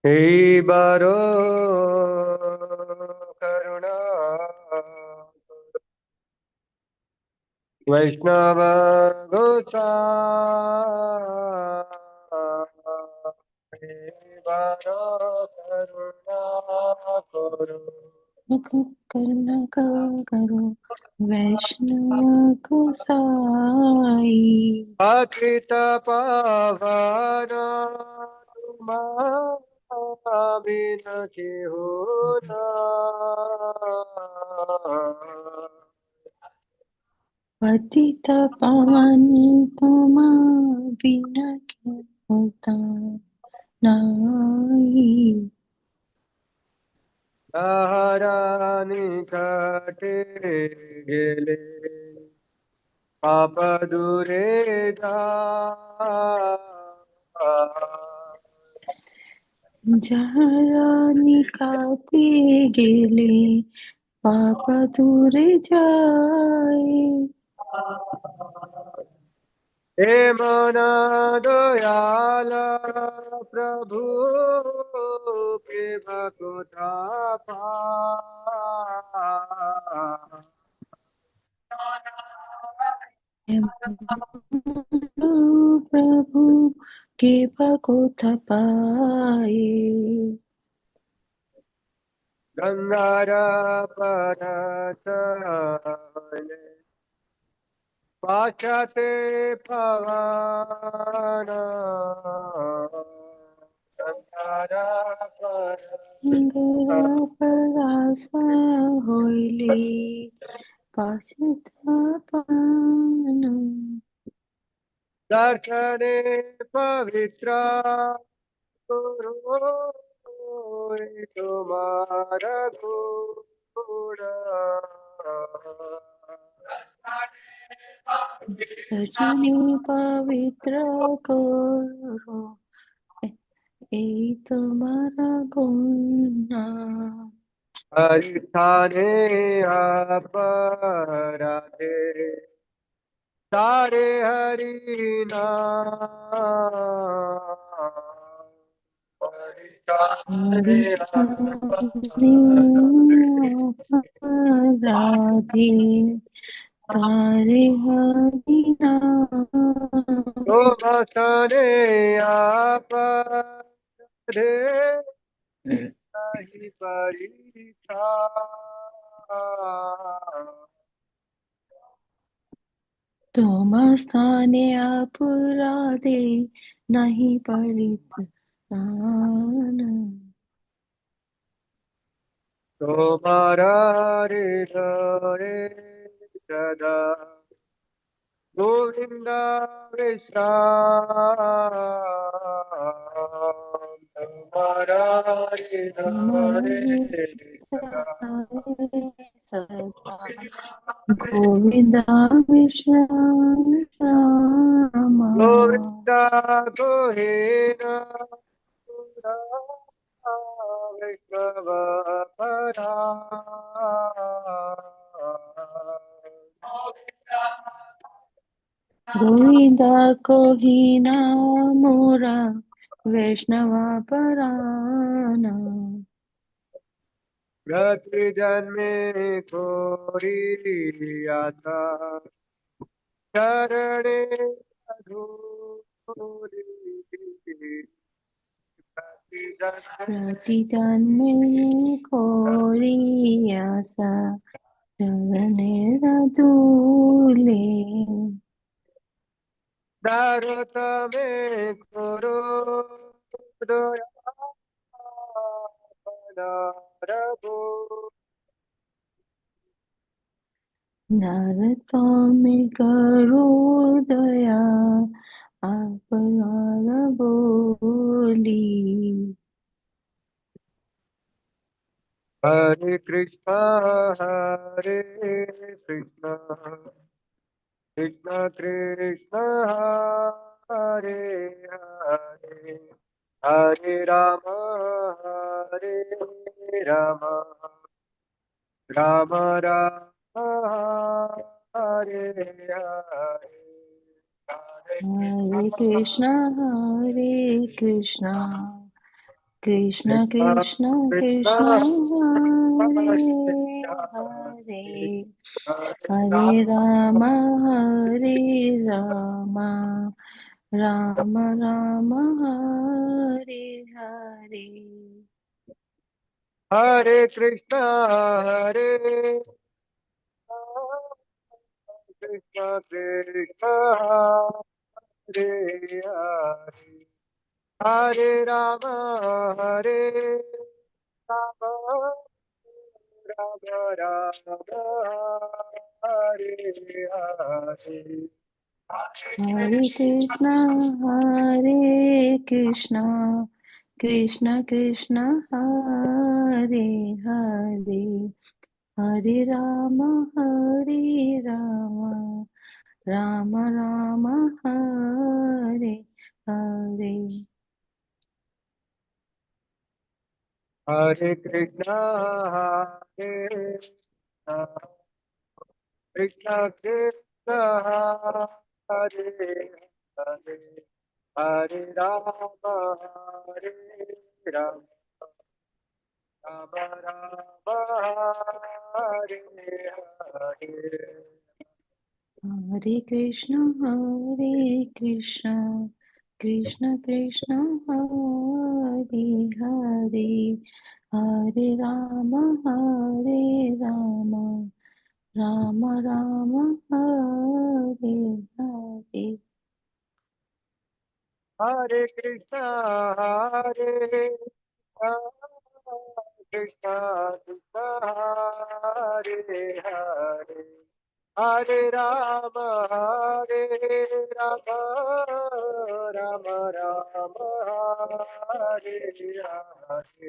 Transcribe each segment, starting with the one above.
हे बारो करुणा वैष्णव गोसाई बारो करुणा करो करुणा करो वैष्णव गोसाई। पतित पावन बिनती हो पतित पावन तुम बिना क्या होता नहीं। हरानी कटे गेले पाप दूरे जा जहाँ निकाते गेले पाप दूर जाए। हे मना दयाल प्रभु के भक्ता प्रभु के भगवत पाए। गंगारा परत पाचते पवन गंगारा गंगा परत परास होइले पावन। दर्शने पवित्र करो तुम्हारा गुण सजने पवित्र करो ए तुम्हारा गुण। हरिठाने अपराधे सारे हरि नाम हरिठाने राधे तारे हरि नाम। तो बसने आप रे नहीं परीक्षा तुम स्थाने अपराधे नहीं परित्राण। तुम्हारा हृदय सदा गोविंद विश्राम तुम्हारा हृदय सदा सदा गोविंदा विश्राम रामा। गोविंद गोहेन विष्णव परा गोविंदा को ही मोरा वैष्णवा पराना। प्रति जन्मे थोड़ी आता शरणे अधूरी प्रति जन्मे प्रतिदान में कोरी आशा चलने दूले। दारुत में करो दया रघु नारद में करो दया आप लाल बोली। हरे Krishna Krishna Krishna Krishna Hare Hare Hare Ram Ram Ram Hare Hare Hare Hare Krishna Krishna Krishna Krishna Krishna Krishna Hare Hare Hare Hare Hare Rama Hare Rama Rama Rama Hare Hare Hare Krishna Hare Krishna Krishna Hare Hare Hare Rama Hare Rama Rama Rama Hare Hare Hare Krishna Krishna Krishna Hare Hare Hare Rama Rama Rama Hare Hare Hare Krishna Hare Krishna Krishna Hare Hare Hare Rama Hare Rama Rama Rama Hare Hare Hare Krishna Krishna Krishna Hare Hare Hare Rama Rama Rama Hare Hare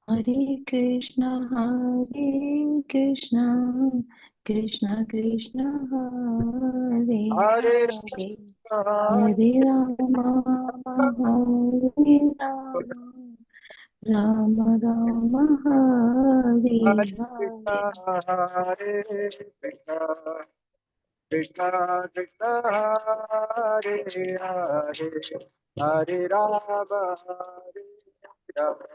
Hare Krishna Hare Krishna Krishna Hare Hare Hare Rama Hare Rama Rama Rama Hare Hare Hare Krishna Krishna Krishna Hare Hare Hare Rama Hare Rama Hare Rama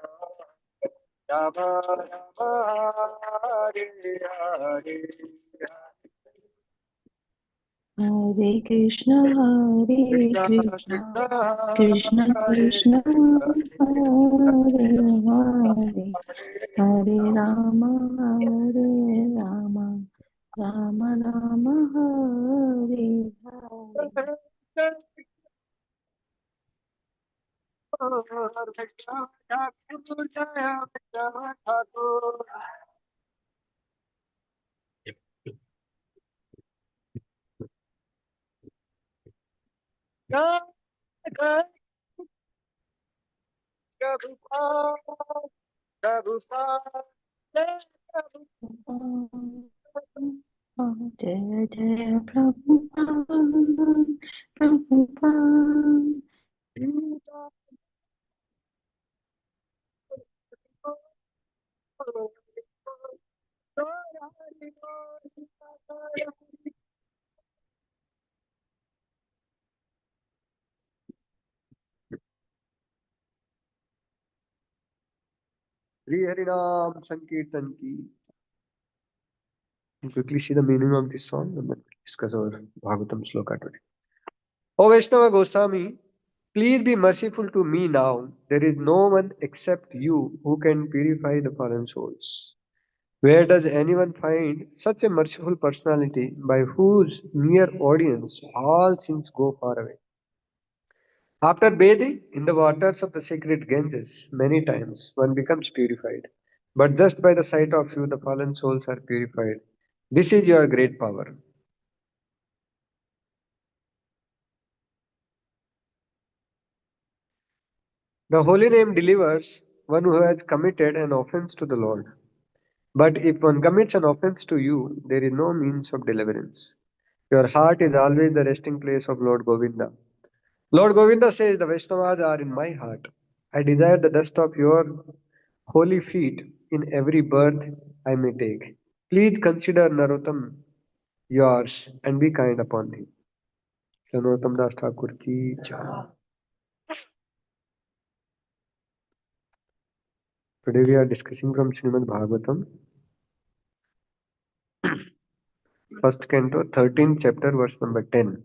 Rama Rama Hare Hare Hare Krishna Hare Krishna Krishna Krishna Hare Hare Hare Rama Hare Rama Rama Rama Hare Hare Hare Krishna Krishna Krishna Krishna Hare Krishna Hare Hare Hare Hare Hare Rama Rama Rama Hare Hare Jaya Jaya Prabhupada Sri Harinam Sankirtan ki. You quickly see the meaning of this song and then discuss our Bhagavatam sloka today. O Vaishnava Goswami, please be merciful to me now. There is no one except you who can purify the fallen souls. Where does anyone find such a merciful personality by whose mere audience all sins go far away? After bathing in the waters of the sacred Ganges many times, one becomes purified. But just by the sight of you, the fallen souls are purified. This is your great power. The holy name delivers one who has committed an offense to the Lord. But if one commits an offense to you, there is no means of deliverance. Your heart is always the resting place of Lord Govinda. Lord Govinda says, the Vaishnavas are in my heart. I desire the dust of your holy feet in every birth I may take. Please consider Narottam yours and be kind upon him. Narottam Das Thakur ki jai. Today we are discussing from Śrīmad-Bhāgavatam, first canto, 13th chapter, verse number 10.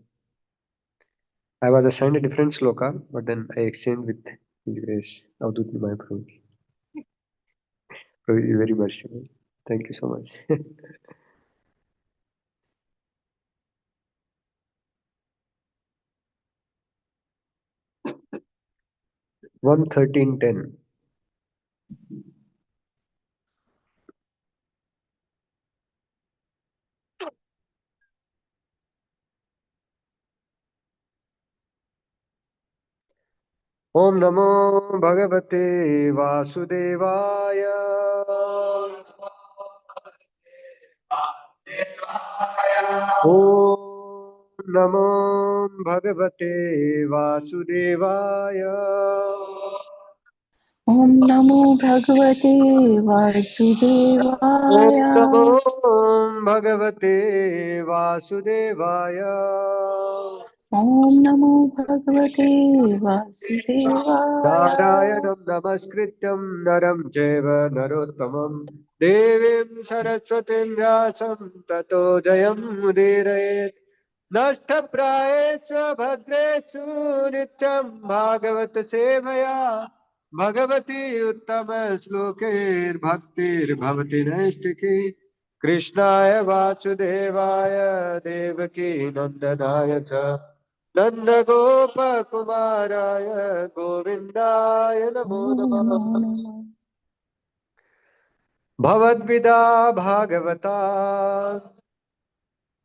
I was assigned a different sloka, but then I exchanged with His Grace, Avdut Nimai Prabhu. Prabhu is very merciful. Thank you so much. 113:10. Om Namo Bhagavate Vasudevaya. Om Namo Bhagavate Vasudevaya. Om Namo Bhagavate Om Vasudevaya. Namo Bhagavate Vasudevaya. Om Namo Bhagavate Vasudevaya. Narayanam Namaskrityam Naram Jeva Narottamam Devim Saraswatim Vyasam Tato Jayam Udirayet Nashtaprayesu Bhadresu Nityam Bhagavat Sevaya Bhagavati Uttama Slokir Bhaktir Bhavati Naistiki Krishnaya Vasudevaya Devaki Nandanaya Cha नन्दगोपकुमाराय गोविन्दाय नमो Om नमः Namo Namo. भवद्विदा Bhagavata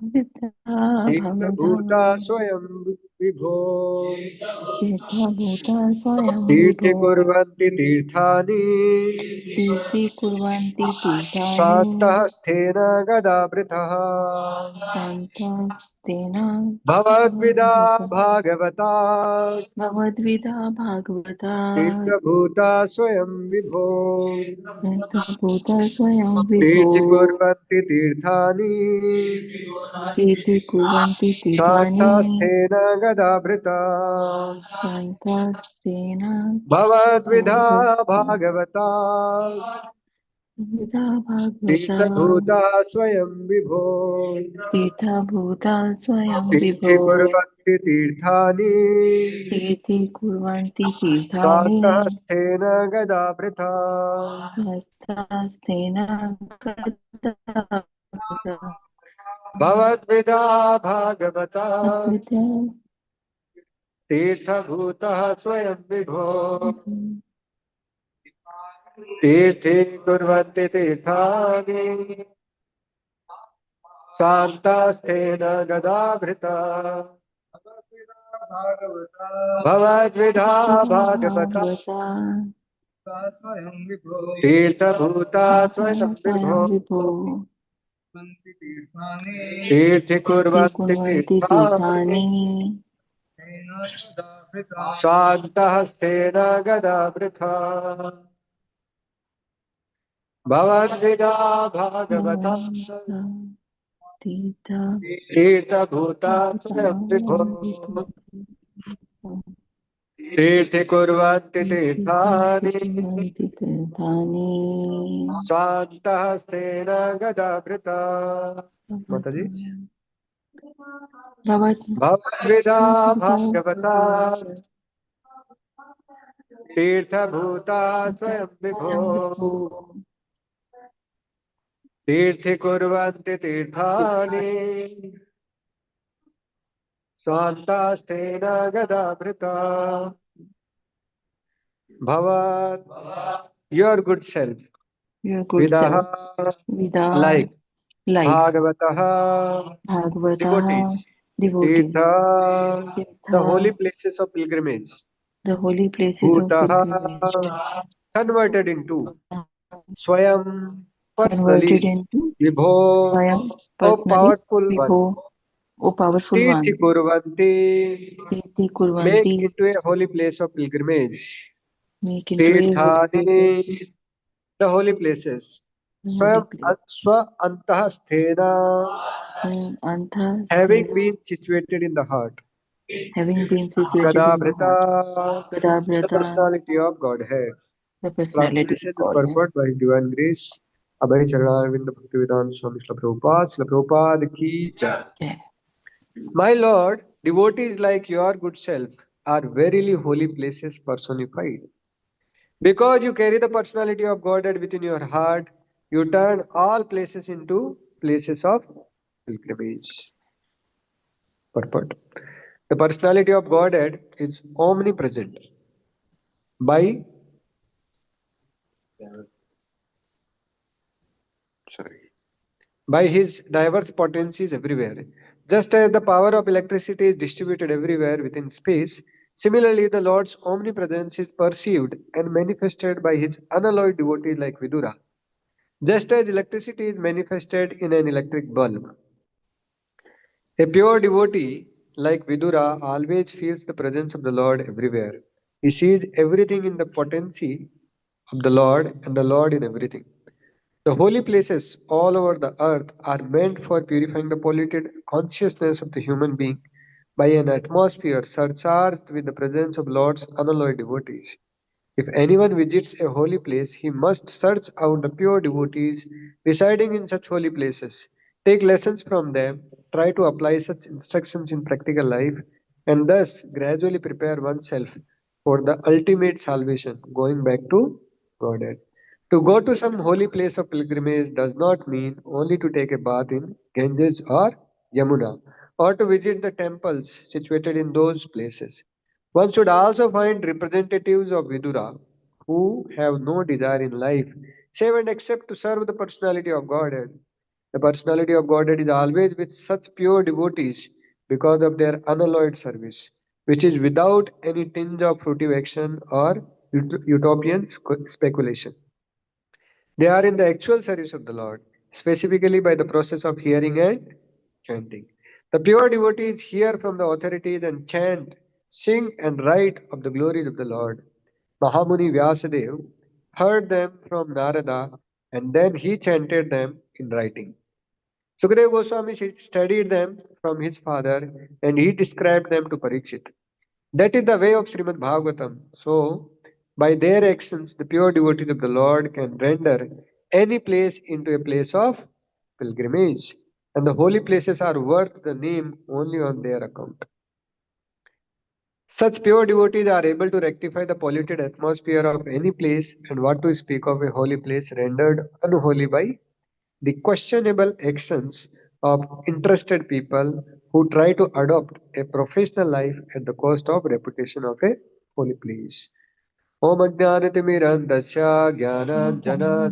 Vidya तीर्थभूता Bhagavata. स्वयं विभो Vidya Bhuta Swayam Vibho. तीर्थीकुर्वन्ति तीर्थानि Tirti Kurvanti Tirthani. शान्तहस्तेन गदावृतः Santastena भवद्विदा Gadavrita. Bhagavata Bhavadvida Bhagavata. तीर्थभूता स्वयं विभो Yata Bhuta Swayam Vibho. तीर्थीकुर्वन्ति तीर्थानि Tirti Kurvanti Tirthani. शान्तस्थेन गदाभृता Santastena भवद्विधा Bhagavata. Bhagavata Vida Bhagavata. तीर्थभूता स्वयं विभो Tirtha Bhuta Swayam Vibho. तीर्थीकुर्वन्ति तीर्थानि Tirti Kurvanti Tirthani. शान्तस्थेन गदाभृता Santastena Gadavrita. भवद्विधा Bhagavata Vidya तीर्थभूतः स्वयं विभो तीर्थे कुर्वन्ति तीर्थानि शान्तास्तेन गदाभृता भवद्विधा Bhagavata Bhagavata. तीर्थभूता स्वयं विभो Swayam Vibho. तीर्थे Tirti कुर्वन्ति Kurvanti तीर्थानि Tirthani. शान्तहस्तेन गदाभृता भवद्विधा भागवता Tirtha तीर्थभूता स्वयं विभो Bhagavata Vibho. तीर्थे कुर्वन्ति Tirti तीर्थानि Kurvanti Tirthani. शान्तहस्तेन गदाभृता माताजी भवद्विधा भागवता तीर्थभूता स्वयं विभो Swayam Vibho. तीर्थे कुर्वन्ति तीर्थानि स्वान्तास्तेन गदाभृता भवत् your good self Your good vidaha self. Vida like like bhagavataha Bhagavata devotees devotees. tirtha the holy Tirtha, places of pilgrimage the holy places of pilgrimage. bhutaha converted into swayam Converted personally into vibho Swayam O personally. powerful one Vibho, O powerful tirthi one. kurvanti Tirti make Kurvanti, into a holy place of pilgrimage make into a holy place, tirthani the holy places the holy swam place. swa antah sthena Anta having Sthena, been situated in the heart having been situated in the heart. gadabhrita the Gadabrata, personality of Godhead The personality of Translation and Godhead. purport by His Divine Grace, Abhay Charanavinda Bhaktivedanta Swami Śrīla Prabhupāda, Śrīla Prabhupāda ki jai. Yeah. My Lord, devotees like your good self are verily holy places personified. Because you carry the personality of Godhead within your heart, you turn all places into places of pilgrimage. Purport. The personality of Godhead is omnipresent by by his diverse potencies everywhere. Just as the power of electricity is distributed everywhere within space, similarly the Lord's omnipresence is perceived and manifested by his unalloyed devotees like Vidura. Just as electricity is manifested in an electric bulb. A pure devotee like Vidura always feels the presence of the Lord everywhere. He sees everything in the potency of the Lord and the Lord in everything. The holy places all over the earth are meant for purifying the polluted consciousness of the human being by an atmosphere surcharged with the presence of Lord's unalloyed devotees. If anyone visits a holy place, he must search out the pure devotees residing in such holy places, take lessons from them, try to apply such instructions in practical life, and thus gradually prepare oneself for the ultimate salvation, going back to Godhead. To go to some holy place of pilgrimage does not mean only to take a bath in Ganges or Yamuna, or to visit the temples situated in those places. One should also find representatives of Vidura who have no desire in life save and except to serve the personality of Godhead. The personality of Godhead is always with such pure devotees because of their unalloyed service, which is without any tinge of fruitive action or utopian speculation. They are in the actual service of the Lord, specifically by the process of hearing and chanting. The pure devotees hear from the authorities and chant, sing and write of the glories of the Lord. Mahamuni Vyasadeva heard them from Narada and then he chanted them in writing. Sukadeva Goswami studied them from his father and he described them to Parikshit. That is the way of Śrīmad-Bhāgavatam. So, by their actions, the pure devotees of the Lord can render any place into a place of pilgrimage, and the holy places are worth the name only on their account. Such pure devotees are able to rectify the polluted atmosphere of any place, and what to speak of a holy place rendered unholy by the questionable actions of interested people who try to adopt a professional life at the cost of reputation of a holy place. Om Ajnanatimirandasya Jnananjana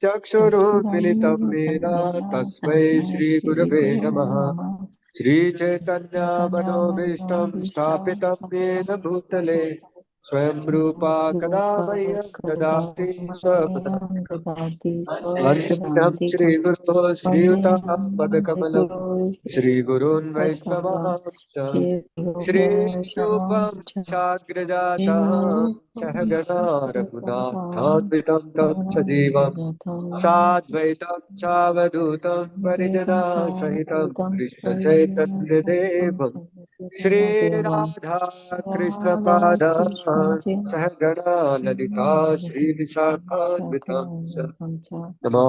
Chakshurunmilitam Mena Tasmai Shri Gurave Namaha Shri Chaitanya Manobishtam Sthapitam Mena Bhutale Swayam Rupa Kadamayyam Dadati Swapadaram Vandam Shri Guru Shri Yuta Padakamalam Shri Gurun Vaishnavamsa Shri Rupam Sagrajata Sahagana Raghunathanvitam Tam Sajivam Sadvaitam Chavadutam Parijana Sahitam Krishna Chaitanya Devam Shri Radha Krishna Pada Sahagana Lalita Shri Vishakhanvitam Namo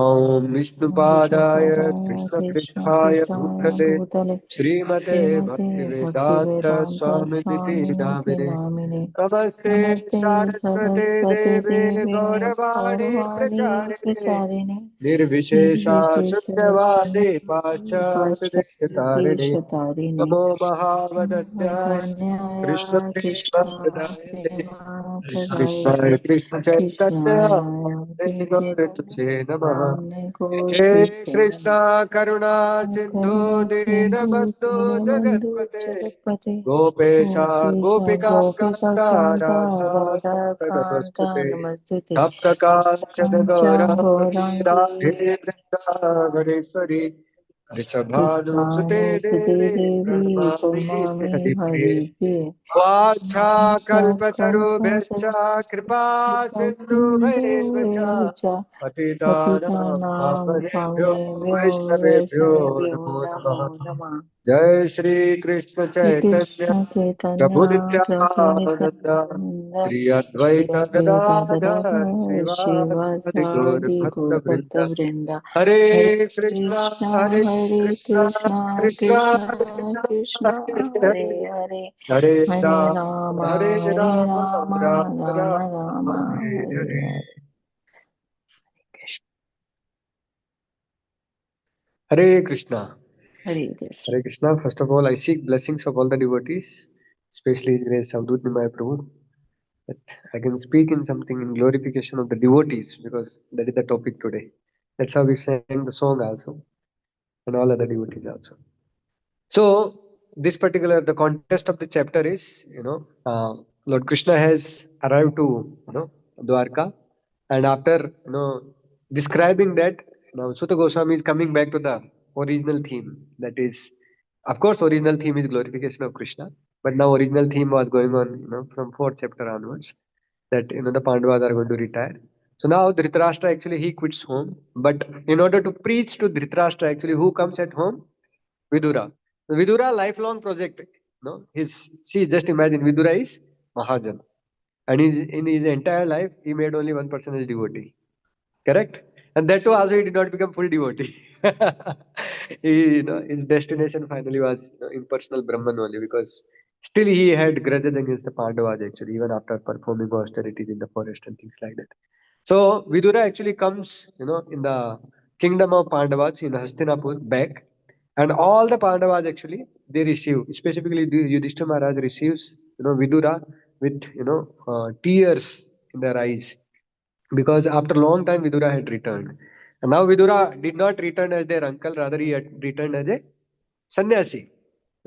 Vishnupadaya Krishna Prishthaya Bhutale Srimate Bhaktivedanta Swami Niti Namine Namaste Saraswate Deve Gauravani Pracharine Nirvishesha Sunyavadi Paschat Deshatarine Namo Mahavadanyaya Krishna Prema Pradayate Krishna Krishna Chaitanya Name Gaur Tujhe Namaha He Krishna Karuna Sindhu Dinabandhu Jagatpate Gopesha Gopika Kanta Radha Kanta Namastute Tapta Kanchana Gaurani Radhe Vrindavaneshwari Rishabhanu Sute Devi Purnamami Haripriye Vacha Kalpatarubhyacha Kripa Sindhu Bhaivacha Patitanam Pavanebhyo Vaishnavebhyo Namo Namaha Jai Shri Krishna Shri Chaitanya Krishna Chaitanya Prabhu Prabhu Nityananda Nityananda Shri Shri Advaita Advaita Gadadhar Gadadhar Srivasadi Gaur Srivasadi Bhakta Gaur Vrinda Bhakta Vrinda Hare Hare Krishna Krishna Hare Hare Krishna Krishna Krishna Krishna Krishna Krishna Hare Hare Hare Hare Hare Hare Ram Hare Rama Hare Ram Ram Rama Ram Rama Rama Hare Hare Hare Hare Krishna Hare Krishna. Hare Krishna. Hare Krishna. First of all, I seek blessings of all the devotees, especially His Grace Avdut Nimai Prabhu, that I can speak in something in glorification of the devotees because that is the topic today. That's how we sang the song also, and all other devotees also. So this particular the context of the chapter is Lord Krishna has arrived to Dwarka, and after describing that, Sutta Goswami is coming back to the original theme. That is, of course, original theme is glorification of Krishna, but now original theme was going on from fourth chapter onwards, that the Pandavas are going to retire. So now Dhritarashtra actually he quits home, but in order to preach to Dhritarashtra, actually who comes at home? Vidura. Vidura lifelong project. No, his see just imagine Vidura is Mahajan, and in his entire life he made only one person as devotee. Correct, and that too also he did not become full devotee. His destination finally was impersonal Brahman only because still he had grudges against the Pandavas actually even after performing austerities in the forest and things like that. So Vidura actually comes, in the kingdom of Pandavas in Hastinapur back, and all the Pandavas actually they receive, specifically the Yudhishthira Maharaj receives, Vidura with tears in their eyes because after a long time Vidura had returned, and now Vidura did not return as their uncle, rather he had returned as a sannyasi.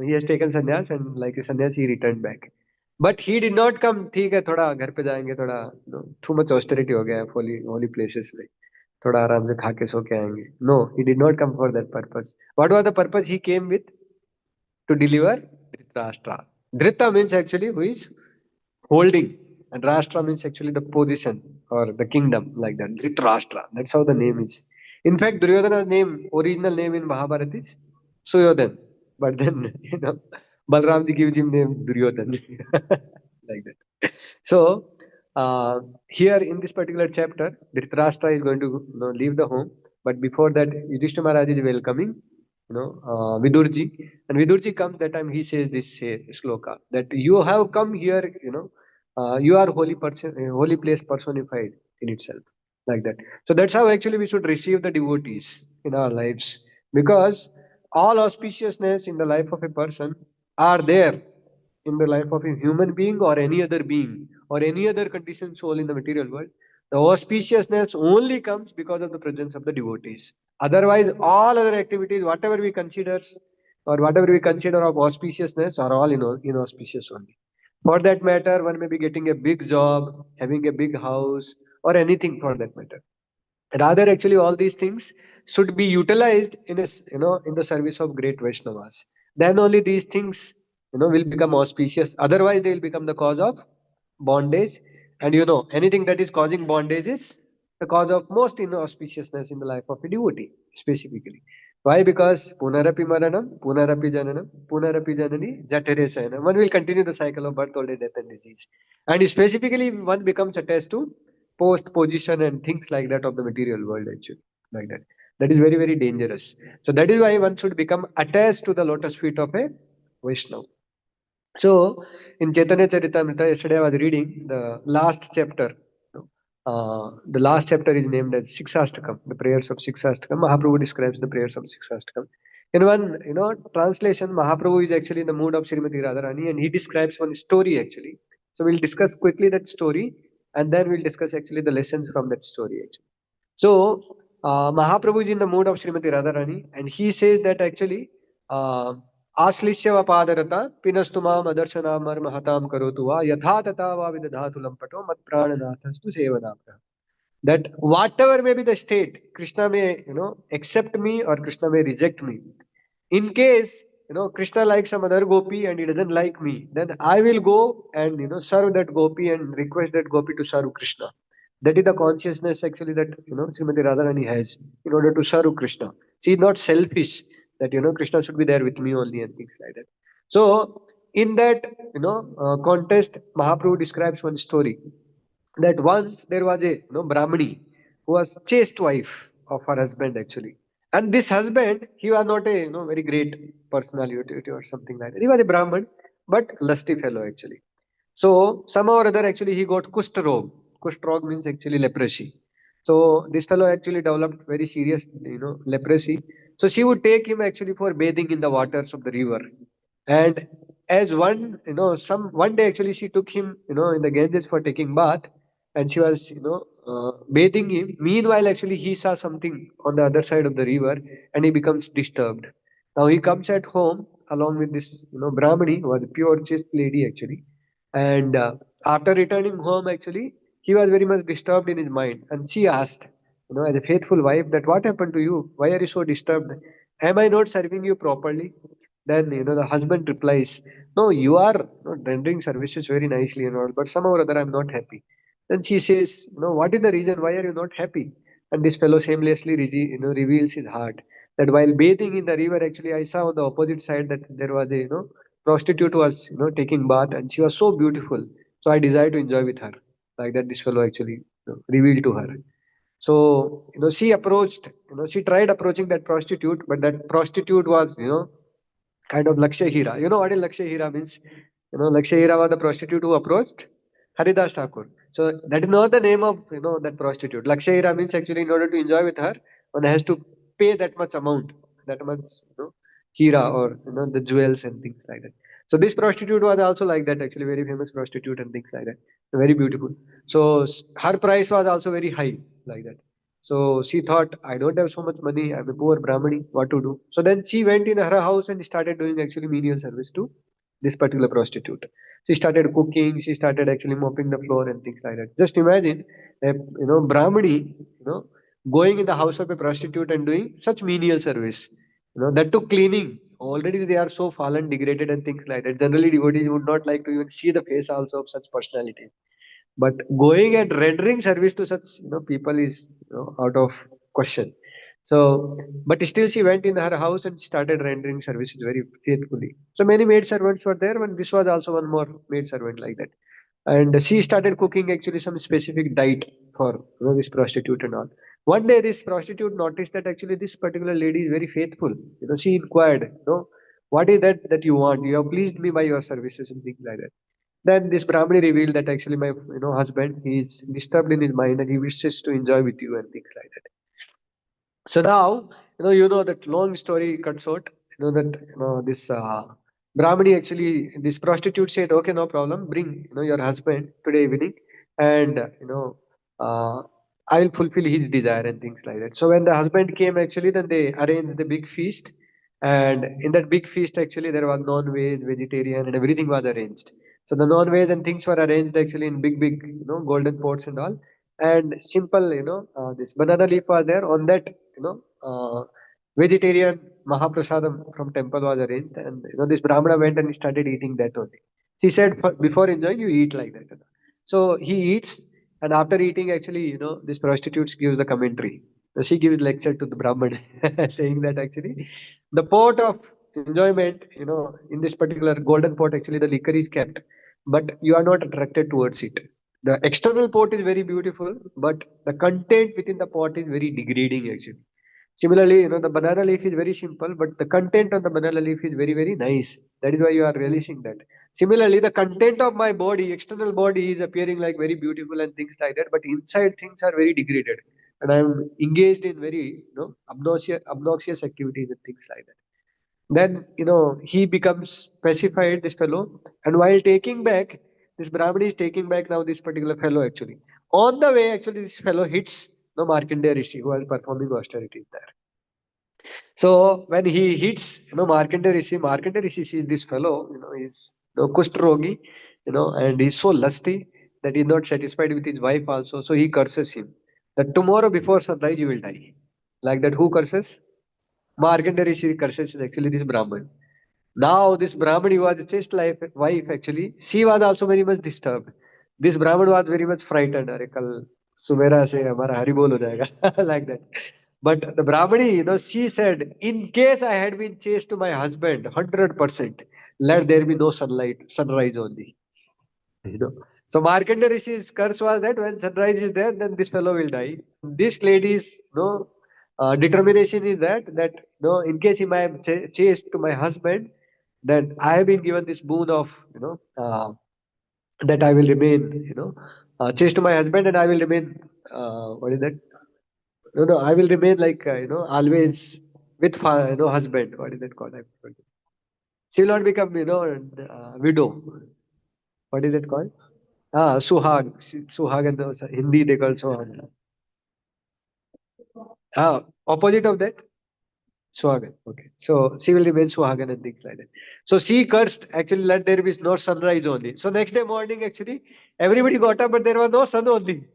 He has taken sannyas and like a sannyasi he returned back. But he did not come, ठीक है थोड़ा घर पे जाएंगे थोड़ा too much austerity हो गया है holy places में थोड़ा आराम से खा के सो के आएंगे. No, he did not come for that purpose. What was the purpose he came with? To deliver Dhritarashtra. Dhrita means actually who is holding, and Rashtra means actually the position or the kingdom, like that. Dhritarashtra. That's how the name is. In fact, Duryodhana's name, original name in Mahabharata is Suyodhan. But then, Balramji gives him name Duryodhan. Like that. So, here in this particular chapter, Dhritarashtra is going to leave the home. But before that, Yudhishthira Maharaj is welcoming, Vidurji. And Vidurji comes that time, he says this sloka that you have come here, you are holy person, holy place personified in itself, like that. So that's how actually we should receive the devotees in our lives, because all auspiciousness in the life of a person are there in the life of a human being or any other being or any other conditioned soul in the material world. The auspiciousness only comes because of the presence of the devotees. Otherwise, all other activities, whatever we consider or whatever we consider of auspiciousness, are all inauspicious only. For that matter, one may be getting a big job, having a big house, or anything for that matter. Rather, actually, all these things should be utilized in the service of great Vaishnavas. Then only these things, will become auspicious. Otherwise, they will become the cause of bondage. And anything that is causing bondage is the cause of most inauspiciousness in the life of a devotee, specifically. Why? Because punarapi maranam, punarapi jananam, punarapi janani, jatere sayanam. One will continue the cycle of birth, old age, death, and disease. And specifically, one becomes attached to post position and things like that of the material world, actually, like that is very very dangerous. So that is why one should become attached to the lotus feet of a Vaishnava. So in Chaitanya Charitamrita, yesterday I was reading the last chapter. The last chapter is named as Shiksastakam, the prayers of Shiksastakam. Mahaprabhu describes the prayers of Shiksastakam. In one translation, Mahaprabhu is actually in the mood of Srimati Radharani, and he describes one story actually. So we'll discuss quickly that story, and then we'll discuss actually the lessons from that story actually. So Mahaprabhu is in the mood of Srimati Radharani, and he says that actually Aslishya padarata pinastuma madarshana mahatam karotu va yatha tata va vidadhatu lampato mat prananathastu sevanapra. That whatever may be the state, Krishna may accept me or Krishna may reject me. In case Krishna likes some other gopi and he doesn't like me, then I will go and serve that gopi and request that gopi to serve Krishna. That is the consciousness actually that Srimati Radharani has in order to serve Krishna. She is not selfish. that, Krishna should be there with me only and things like that. So in that, contest, Mahaprabhu describes one story that once there was a, Brahmani who was chaste wife of her husband actually. And this husband, he was not a, very great personality or something like that. He was a Brahman, but lusty fellow actually. So somehow or other, actually, he got kushtrog. Kushtrog means actually leprosy. So this fellow actually developed very serious, leprosy. So she would take him actually for bathing in the waters of the river. And as one, some one day actually she took him, in the Ganges for taking bath, and she was, bathing him. Meanwhile, actually, he saw something on the other side of the river, and he becomes disturbed. Now he comes at home along with this, Brahmani, who was a pure chaste lady actually, and after returning home, actually, he was very much disturbed in his mind. And she asked, as a faithful wife, that what happened to you? Why are you so disturbed? Am I not serving you properly? Then, the husband replies, no, you are, rendering services very nicely and all, but somehow or other I'm not happy. Then she says, what is the reason? Why are you not happy? And this fellow shamelessly, reveals his heart that while bathing in the river, actually, I saw on the opposite side that there was a, prostitute was, taking bath, and she was so beautiful. So I decided to enjoy with her. Like that, this fellow actually, revealed to her. So, she approached, she tried approaching that prostitute, but that prostitute was, kind of Lakshay Hira. You know what is Lakshay Hira means? Lakshay Hira was the prostitute who approached Haridas Thakur. So that is not the name of, that prostitute. Lakshay Hira means actually in order to enjoy with her, one has to pay that much amount, that much, Hira, or, the jewels and things like that. So this prostitute was also like that, actually very famous prostitute and things like that. Very beautiful. So her price was also very high, like that. So she thought, I don't have so much money. I'm a poor Brahmani. What to do? So then she went in her house and started doing actually menial service to this particular prostitute. She started cooking. She started actually mopping the floor and things like that. Just imagine, a, Brahmani, going in the house of a prostitute and doing such menial service. That to cleaning. Already they are so fallen, degraded, and things like that. Generally, devotees would not like to even see the face also of such personality. But going and rendering service to such, people is, out of question. So, but still she went in her house and started rendering services very faithfully. So many maid servants were there, and this was also one more maid servant like that. And she started cooking actually some specific diet for, this prostitute and all. One day this prostitute noticed that actually this particular lady is very faithful. She inquired, what is that you want? You have pleased me by your services and things like that. Then this Brahmani revealed that actually my, husband, he is disturbed in his mind and he wishes to enjoy with you and things like that. So now, that long story cut short, that, this Brahmani actually, this prostitute said, okay, no problem, bring, your husband today evening, and, uh, I will fulfill his desire and things like that. So when the husband came, actually, then they arranged the big feast, and in that big feast, actually, there was non-veg, vegetarian, and everything was arranged. So the non-veg and things were arranged actually in big, big, golden pots and all, and simple, this banana leaf was there on that, vegetarian Mahaprasadam from temple was arranged, and, this Brahmana went and started eating that only. He said, before enjoying, you eat like that. So he eats, and after eating, actually, this prostitute gives the commentary. So she gives lecture to the Brahman, saying that actually the pot of enjoyment, in this particular golden pot, actually the liquor is kept, but you are not attracted towards it. The external pot is very beautiful, but the content within the pot is very degrading actually. Similarly, the banana leaf is very simple, but the content on the banana leaf is very, very nice. That is why you are relishing that. Similarly, the content of my body, external body, is appearing like very beautiful and things like that, but inside things are very degraded. And I am engaged in very, obnoxious activities and things like that. Then, he becomes pacified, this fellow, and while taking back, this Brahmani is taking back now this particular fellow actually. On the way, actually, this fellow hits the Markandeya Rishi who are performing austerities there. So when he hits, Markandeya Rishi sees this fellow, is, Kushtrogi, and he's so lusty that he's not satisfied with his wife also. So he curses him that tomorrow before sunrise you will die. Like that, who curses? Markandeya Rishi curses is actually this Brahman. Now this Brahmani was a chaste wife actually. She was also very much disturbed. This Brahman was very much frightened. अरे कल सुबेरा से हमारा हरि बोल हो जाएगा like that. But the Brahmani, she said, in case I had been chaste to my husband, 100%, let there be no sunrise only. So Markandeya Rishi's curse was that when sunrise is there, then this fellow will die. This lady's determination is that in case I am chaste to my husband, that I have been given this boon of that I will remain chaste to my husband, and I will remain what is that? No, I will remain like always with husband. What is that called? I forgot. She will not become widow. What is it called? Suhag. Suhag and Hindi they call Suhag. Opposite of that? Suhagan. Okay. So she will remain Suhagan and things like that. So she cursed, actually, let there be no sunrise only. So next day morning, actually, everybody got up, but there was no sun only.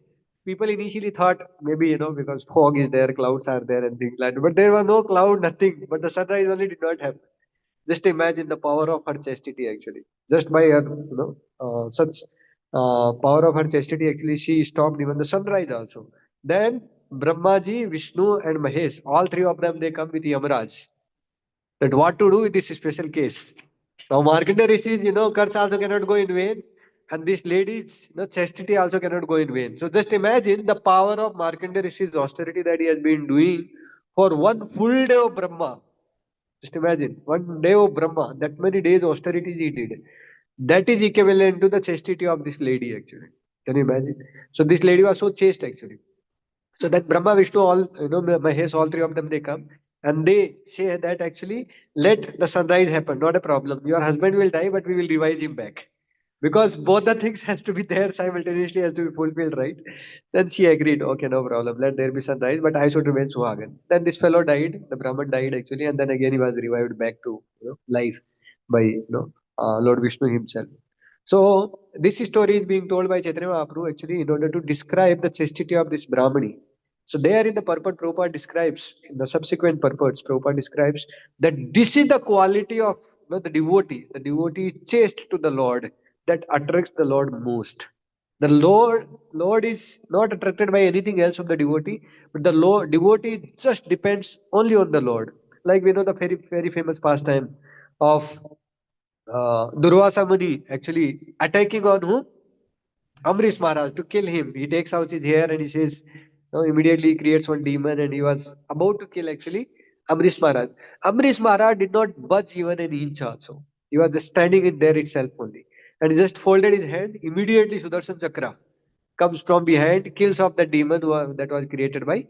People initially thought maybe, because fog is there, clouds are there, and things like that. But there was no cloud, nothing. But the sunrise only did not happen. Just imagine the power of her chastity, actually. Just by her, such power of her chastity, actually, she stopped even the sunrise also. Then Brahmaji, Vishnu, and Mahesh, all three of them, they come with Yamaraj. That what to do with this special case. Now, Markandeya Rishi's, curse also cannot go in vain. And this lady's chastity also cannot go in vain. So just imagine the power of Markandeya Rishi's austerity that he has been doing for one full day of Brahma. Just imagine, one day of Brahma, that many days austerities he did. That is equivalent to the chastity of this lady, actually. Can you imagine? So this lady was so chaste, actually. So that Brahma, Vishnu, all, Mahesh, all three of them, they come and they say that actually, let the sunrise happen, not a problem. Your husband will die, but we will revive him back. Because both the things has to be there simultaneously, has to be fulfilled, right? Then she agreed, okay, no problem, let there be sunrise, but I should remain Suhagan. Then this fellow died, the Brahman died actually, and then again he was revived back to life by Lord Vishnu himself. So this story is being told by Chaitanya Mahaprabhu actually in order to describe the chastity of this Brahmani. So there in the purport, Prabhupada describes, in the subsequent purports, Prabhupada describes that this is the quality of the devotee. The devotee is chaste to the Lord that attracts the Lord most. The Lord is not attracted by anything else of the devotee, but the devotee just depends only on the Lord. Like we know the very, very famous pastime of Durvasa Muni actually attacking on whom? Amrish Maharaj to kill him. He takes out his hair and he says, no, immediately he creates one demon and he was about to kill actually Amrish Maharaj. Amrish Maharaj did not budge even an inch also. He was just standing in there itself only. And he just folded his hand. Immediately Sudarshan Chakra comes from behind, kills off the demon that was created by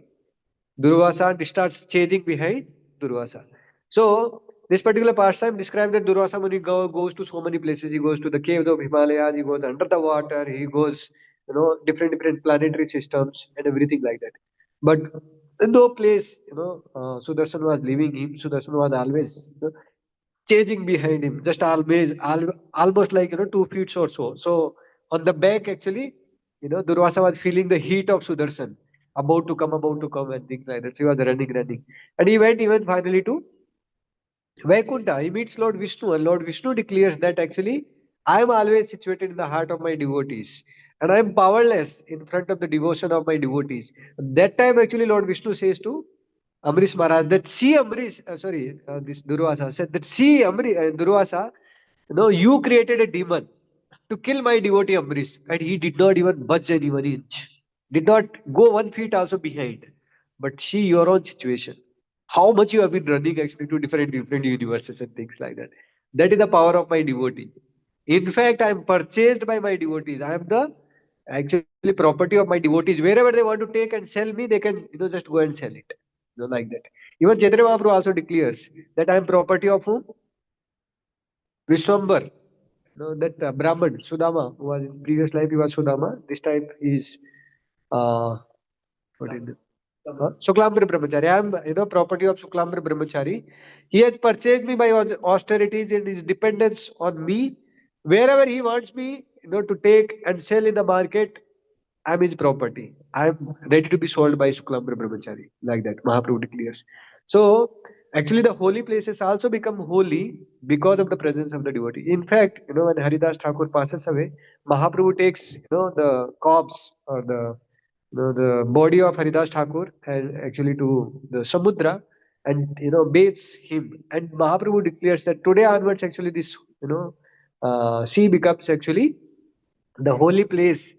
Durvasa and starts chasing behind Durvasa. So this particular pastime describes that Durvasa Muni goes to so many places. He goes to the caves of Himalayas, he goes under the water, he goes, different planetary systems and everything like that. But in no place, Sudarshan was leaving him. Sudarshan was always chasing behind him, just always, almost like 2 feet or so. So on the back, actually, Durvasa was feeling the heat of Sudarshan, about to come, and things like that. So he was running, and he went even finally to Vaikuntha. He meets Lord Vishnu, and Lord Vishnu declares that actually I am always situated in the heart of my devotees, and I am powerless in front of the devotion of my devotees. That time, actually, Lord Vishnu says to Amrish Maharaj that see Amrish, this Durvasa said that see Durvasa, you created a demon to kill my devotee Amrish, and he did not even budge any 1 inch, did not go 1 feet also behind. But see your own situation, how much you have been running actually to different universes and things like that. That is the power of my devotee. In fact, I am purchased by my devotees. I am the actually property of my devotees. Wherever they want to take and sell me, they can just go and sell it. Like that. Even Chaitanya Mahaprabhu also declares that I am property of whom? Vishwambar. That Brahman, Sudama, who was in previous life he was Sudama. This time he is what is it? Shuklambar Brahmachari. I am property of Shuklambar Brahmachari. He has purchased me by austerities and his dependence on me. Wherever he wants me, to take and sell in the market, I am his property. I am ready to be sold by Shuklambar Brahmachari. Like that, Mahaprabhu declares. So, actually, the holy places also become holy because of the presence of the devotee. In fact, when Haridas Thakur passes away, Mahaprabhu takes, the corpse or the the body of Haridas Thakur and actually to the Samudra, and bathes him. And Mahaprabhu declares that today onwards, actually, this sea becomes actually the holy place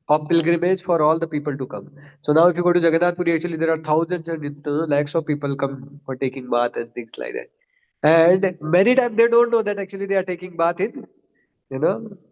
of pilgrimage for all the people to come. So now, if you go to Jagannath Puri, actually there are thousands and lakhs of people come for taking bath and things like that. And many times they don't know that actually they are taking bath in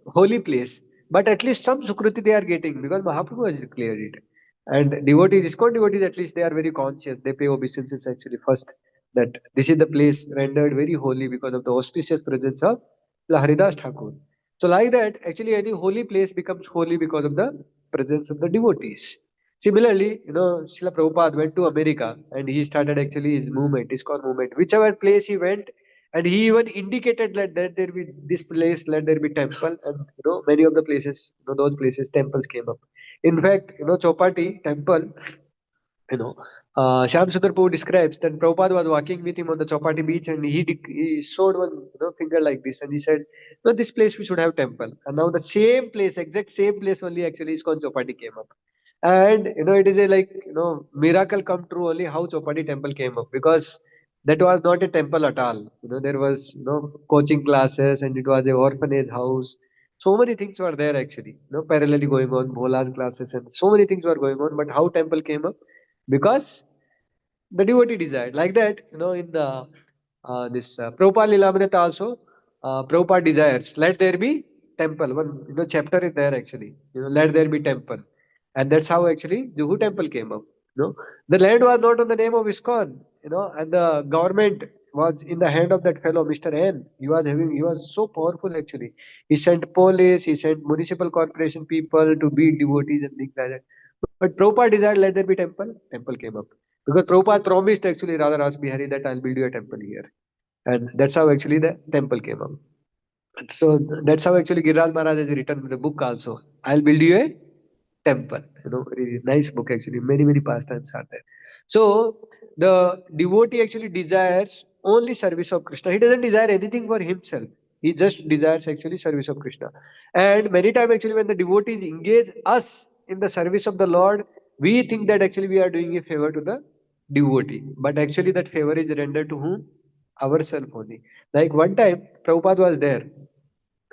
holy place. But at least some Sukruti they are getting because Mahaprabhu has declared it. And devotees, ISKCON devotees, at least they are very conscious. They pay obeisances actually first, that this is the place rendered very holy because of the auspicious presence of Haridas Thakur. So like that, actually any holy place becomes holy because of the presence of the devotees. Similarly, Śrīla Prabhupāda went to America and he started actually his movement, ISKCON movement. Whichever place he went, and he even indicated that there be this place, let there be temple, and many of the places, those places temples came up. In fact, Chopati temple, you know Shyam Sundar Prabhu describes that Prabhupada was walking with him on the Chopati beach, and he showed one finger like this, and he said, no, this place we should have temple. And now the same place, exact same place only, actually ISKCON Chopati came up. And it is a like miracle come true only how Chopati temple came up, because that was not a temple at all. There was coaching classes, and it was a orphanage house. So many things were there actually. Parallelly going on, Bhola's classes, and so many things were going on. But how temple came up? Because the devotee desired. Like that, in the this Prabhupada Lilamrita also, Prabhupada desires, let there be temple. One chapter is there actually. Let there be temple, and that's how actually Juhu temple came up. The land was not on the name of ISKCON, and the government was in the hand of that fellow Mr. N. He was so powerful actually. He sent police, he sent municipal corporation people to be devotees and things like that. But Prabhupada desired, let there be temple. Temple came up. Because Prabhupada promised actually Radha Ras Bihari that I'll build you a temple here. And that's how actually the temple came up. So that's how actually Giriraj Maharaj has written in the book also. I'll build you a temple. Very nice book actually. Many, many pastimes are there. So the devotee actually desires only service of Krishna. He doesn't desire anything for himself. He just desires actually service of Krishna. And many times actually when the devotees engage us in the service of the Lord, we think that actually we are doing a favor to the devotee. But actually that favor is rendered to whom? Ourselves only. Like one time Prabhupada was there,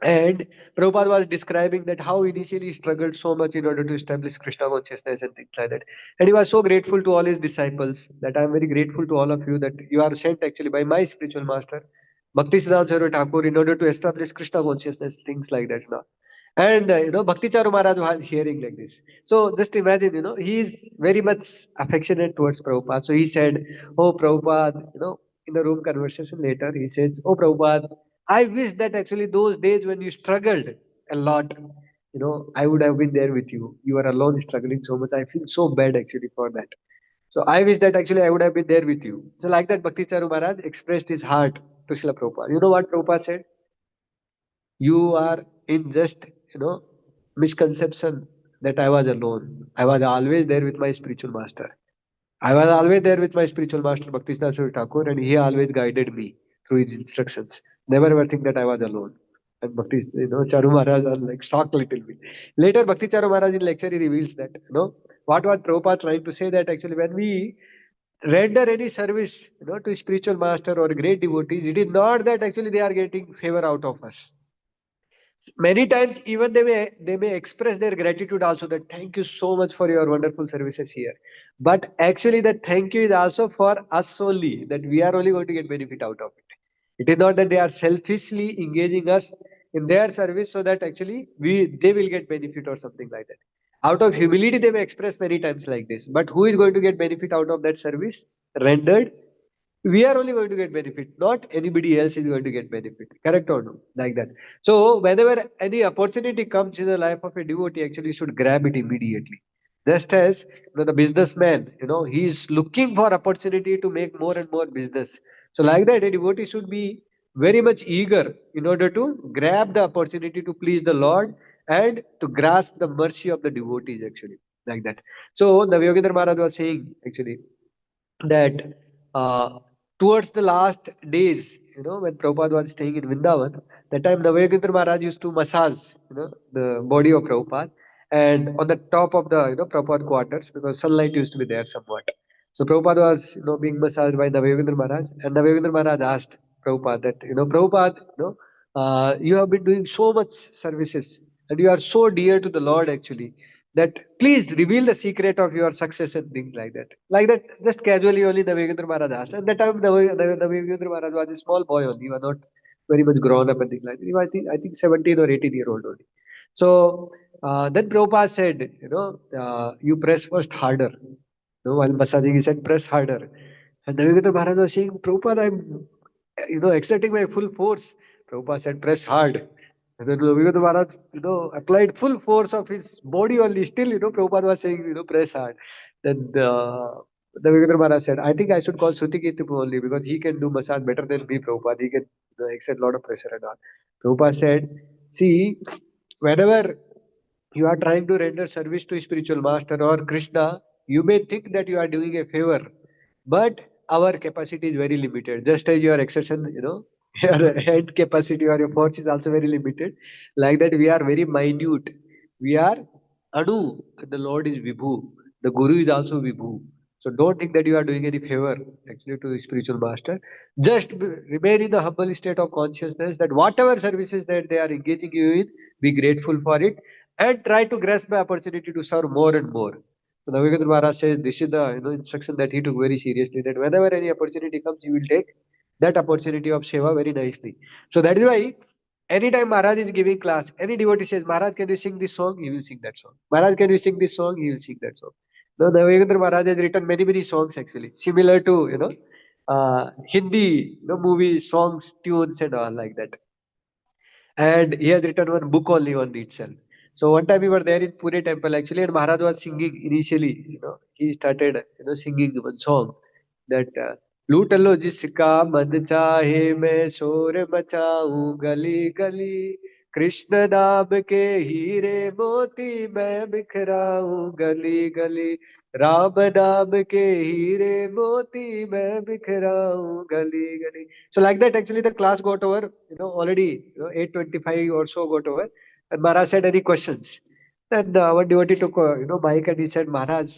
and Prabhupada was describing that how initially he struggled so much in order to establish Krishna consciousness and things like that. And he was so grateful to all his disciples, that I am very grateful to all of you that you are sent actually by my spiritual master, Bhakti Siddhanta Sarvati Thakur, in order to establish Krishna consciousness, things like that. And Bhakti Charu Maharaj was hearing like this. So just imagine, he is very much affectionate towards Prabhupada. So he said, oh Prabhupada, in a room conversation later, he says, oh Prabhupada, I wish that actually those days when you struggled a lot, I would have been there with you. You are alone struggling so much. I feel so bad actually for that. So I wish that actually I would have been there with you. So like that, Bhakti Charu Maharaj expressed his heart to Srila Prabhupada. You know what Prabhupada said? You are in just, misconception that I was alone. I was always there with my spiritual master. I was always there with my spiritual master, Bhakti Siddhanta Thakur, and he always guided me through his instructions. Never ever think that I was alone. And Bhakti, Charu Maharaj was like shocked a little bit. Later, Bhakti Charu Maharaj in lecture, he reveals that, what was Prabhupada trying to say, that actually when we render any service, to spiritual master or great devotees, it is not that actually they are getting favor out of us. Many times even they may express their gratitude also, that thank you so much for your wonderful services here, but actually that thank you is also for us only, that we are only going to get benefit out of it. It is not that they are selfishly engaging us in their service so that actually they will get benefit or something like that. Out of humility they may express many times like this, but who is going to get benefit out of that service rendered? We are only going to get benefit, not anybody else is going to get benefit. Correct or no? Like that. So whenever any opportunity comes in the life of a devotee, actually you should grab it immediately. Just as the businessman, he is looking for opportunity to make more and more business. So like that, a devotee should be very much eager in order to grab the opportunity to please the Lord and to grasp the mercy of the devotees actually. Like that. So Navyogendra Maharaj was saying actually that uh, towards the last days, when Prabhupada was staying in Vrindavan, that time Navayogendra Maharaj used to massage, the body of Prabhupada. and on the top of the Prabhupada quarters, because sunlight used to be there somewhat. So Prabhupada was being massaged by Navayogindra Maharaj, and Navayogindra Maharaj asked Prabhupada that Prabhupada, you have been doing so much services and you are so dear to the Lord actually, that please reveal the secret of your success and things like that. Like that, just casually only Navayogindra Maharaj asked. And that time Navayogindra Maharaj was a small boy only, he was not very much grown up and things like that. He was, I think 17 or 18 year old only. So then Prabhupada said, you press first harder. While massaging, he said, press harder. And Navigata Maharaj was saying, Prabhupada, I'm, exerting my full force. Prabhupada said, press hard. And then Navigata Maharaj, applied full force of his body only. Still, Prabhupada was saying, press hard. Then Navigata Maharaj said, I think I should call Shruti Kirtipu only because he can do massage better than me, Prabhupada. He can exert a lot of pressure and all. Prabhupada said, see, whenever you are trying to render service to spiritual master or Krishna, you may think that you are doing a favor, but our capacity is very limited. Just as your exertion, your hand capacity or your force is also very limited. Like that, we are very minute. We are Anu, and the Lord is Vibhu. The Guru is also Vibhu. So don't think that you are doing any favor actually to the spiritual master. Just remain in the humble state of consciousness that whatever services that they are engaging you in, be grateful for it and try to grasp the opportunity to serve more and more. So Navigandra Maharaj says this is the instruction that he took very seriously, that whenever any opportunity comes, you will take that opportunity of seva very nicely. So that is why anytime Maharaj is giving class, any devotee says, Maharaj, can you sing this song? He will sing that song. Maharaj, can you sing this song? He will sing that song. Now Navigandra Maharaj has written many, many songs actually, similar to Hindi movie songs, tunes and all like that. And he has written one book only on itself. So one time we were there in Pune temple actually, and Maharaj was singing initially. He started singing one song that लूट लो जिसका मन चाहे मैं शोर मचाऊं गली गली कृष्ण नाम के हीरे मोती मैं बिखराऊं गली गली राम नाम के हीरे मोती मैं बिखराऊं गली गली. So like that, actually, the class got over. Already 8:25 or so got over. And Maharaj said, "Any questions?" Then one devotee took mic and he said, "Maharaj,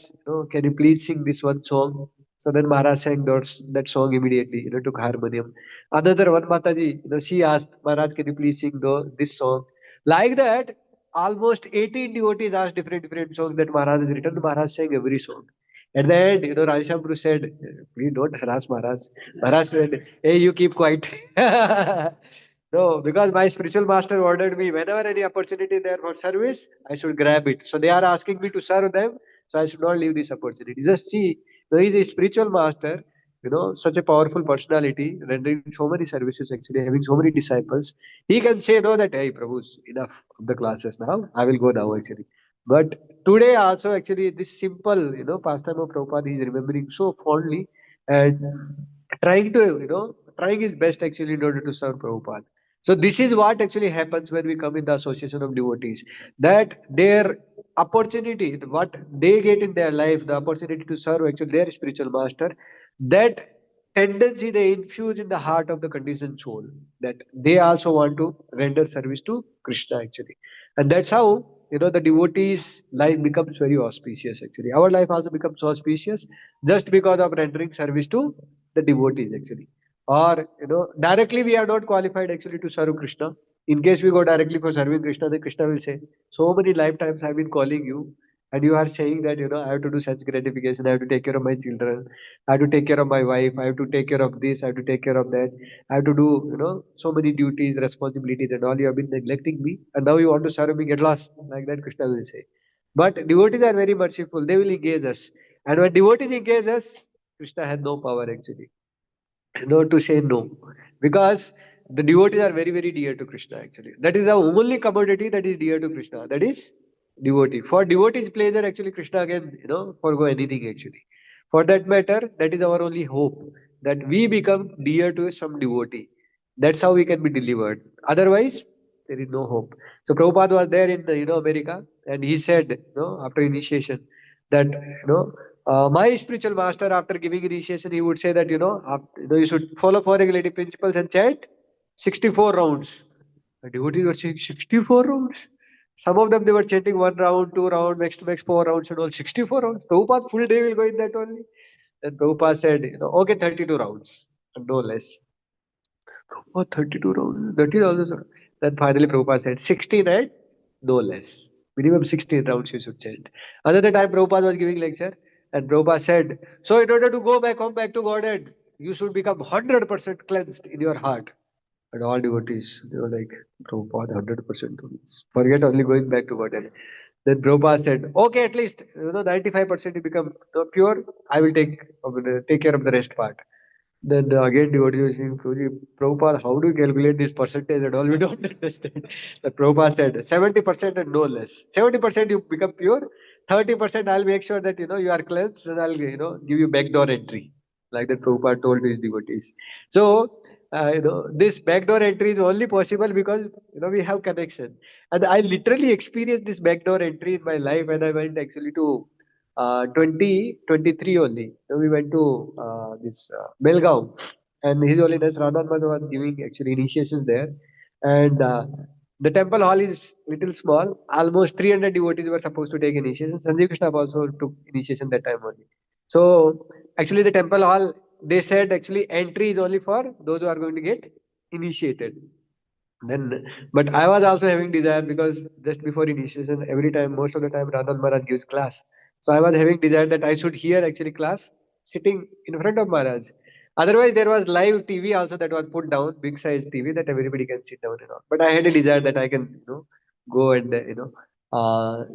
can you please sing this one song?" So then Maharaj sang that song immediately. Took harmonium. Another one Mataji, she asked Maharaj, "Can you please sing this song?" Like that, almost 18 devotees asked different songs that Maharaj has written. Maharaj sang every song. At the end, Radhesham Prabhu said, "Please don't harass Maharaj." Maharaj said, "Hey, you keep quiet." No, because my spiritual master ordered me whenever any opportunity there for service, I should grab it. So they are asking me to serve them, so I should not leave this opportunity. Just see, he is a spiritual master, such a powerful personality, rendering so many services actually, having so many disciples. He can say, no, that, hey, Prabhu's enough of the classes now. I will go now actually. But today also actually this simple, pastime of Prabhupada he is remembering so fondly and trying to, trying his best actually in order to serve Prabhupada. So this is what actually happens when we come in the association of devotees, that their opportunity, what they get in their life, the opportunity to serve actually their spiritual master, that tendency they infuse in the heart of the conditioned soul, that they also want to render service to Krishna actually. And that's how, the devotees' life becomes very auspicious actually. Our life also becomes auspicious just because of rendering service to the devotees actually. Or, directly we are not qualified actually to serve Krishna. In case we go directly for serving Krishna, then Krishna will say, so many lifetimes I've been calling you, and you are saying that, I have to do such gratification, I have to take care of my children, I have to take care of my wife, I have to take care of this, I have to take care of that, I have to do, so many duties, responsibilities, and all you have been neglecting me, and now you want to serve me, get lost. Like that, Krishna will say. But devotees are very merciful, they will engage us. And when devotees engage us, Krishna has no power actually to say no, because the devotees are very very dear to Krishna actually. That is the only commodity that is dear to Krishna, that is devotee. For devotees pleasure actually Krishna can forgo anything actually. For that matter, that is our only hope, that we become dear to some devotee. That's how we can be delivered. Otherwise there is no hope. So Prabhupada was there in America, and he said, after initiation, that my spiritual master, after giving initiation, he would say that you should follow four regulative principles and chant 64 rounds. The devotees were saying 64 rounds. Some of them, they were chanting 1 round, 2 round, next 4 rounds and all. 64 rounds. Prabhupada full day will go in that only. Then Prabhupada said, okay, 32 rounds and no less. Prabhupada, 32 rounds. That is also. Then finally Prabhupada said 69, no less. Minimum 16 rounds you should chant. Another time Prabhupada was giving lecture and Prabhupada said, so in order to come back to Godhead, you should become 100% cleansed in your heart. And all devotees, they were like, Prabhupada, 100%. Forget only going back to Godhead. Then Prabhupada said, okay, at least 95% you become pure. I will take care of the rest part. Then again devotee was saying, Prabhupada, how do you calculate this percentage and all? We don't understand. The Prabhupada said 70% and no less. 70% you become pure, 30% I'll make sure that you are cleansed and I'll give you backdoor entry. Like that Prabhupada told his devotees. So this backdoor entry is only possible because we have connection. And I literally experienced this backdoor entry in my life when I went actually to 2023 only. So we went to this Belgaum, and His Holiness Radha was giving actually initiations there. And the temple hall is little small. Almost 300 devotees were supposed to take initiation. Sanjeev Krishna also took initiation that time only. So actually, the temple hall, they said actually entry is only for those who are going to get initiated. Then, but I was also having desire because just before initiation, every time, most of the time, Radhan Maharaj gives class. So I was having desire that I should hear actually class sitting in front of Maharaj. Otherwise, there was live TV also that was put down, big size TV that everybody can sit down and all. But I had a desire that I can, go and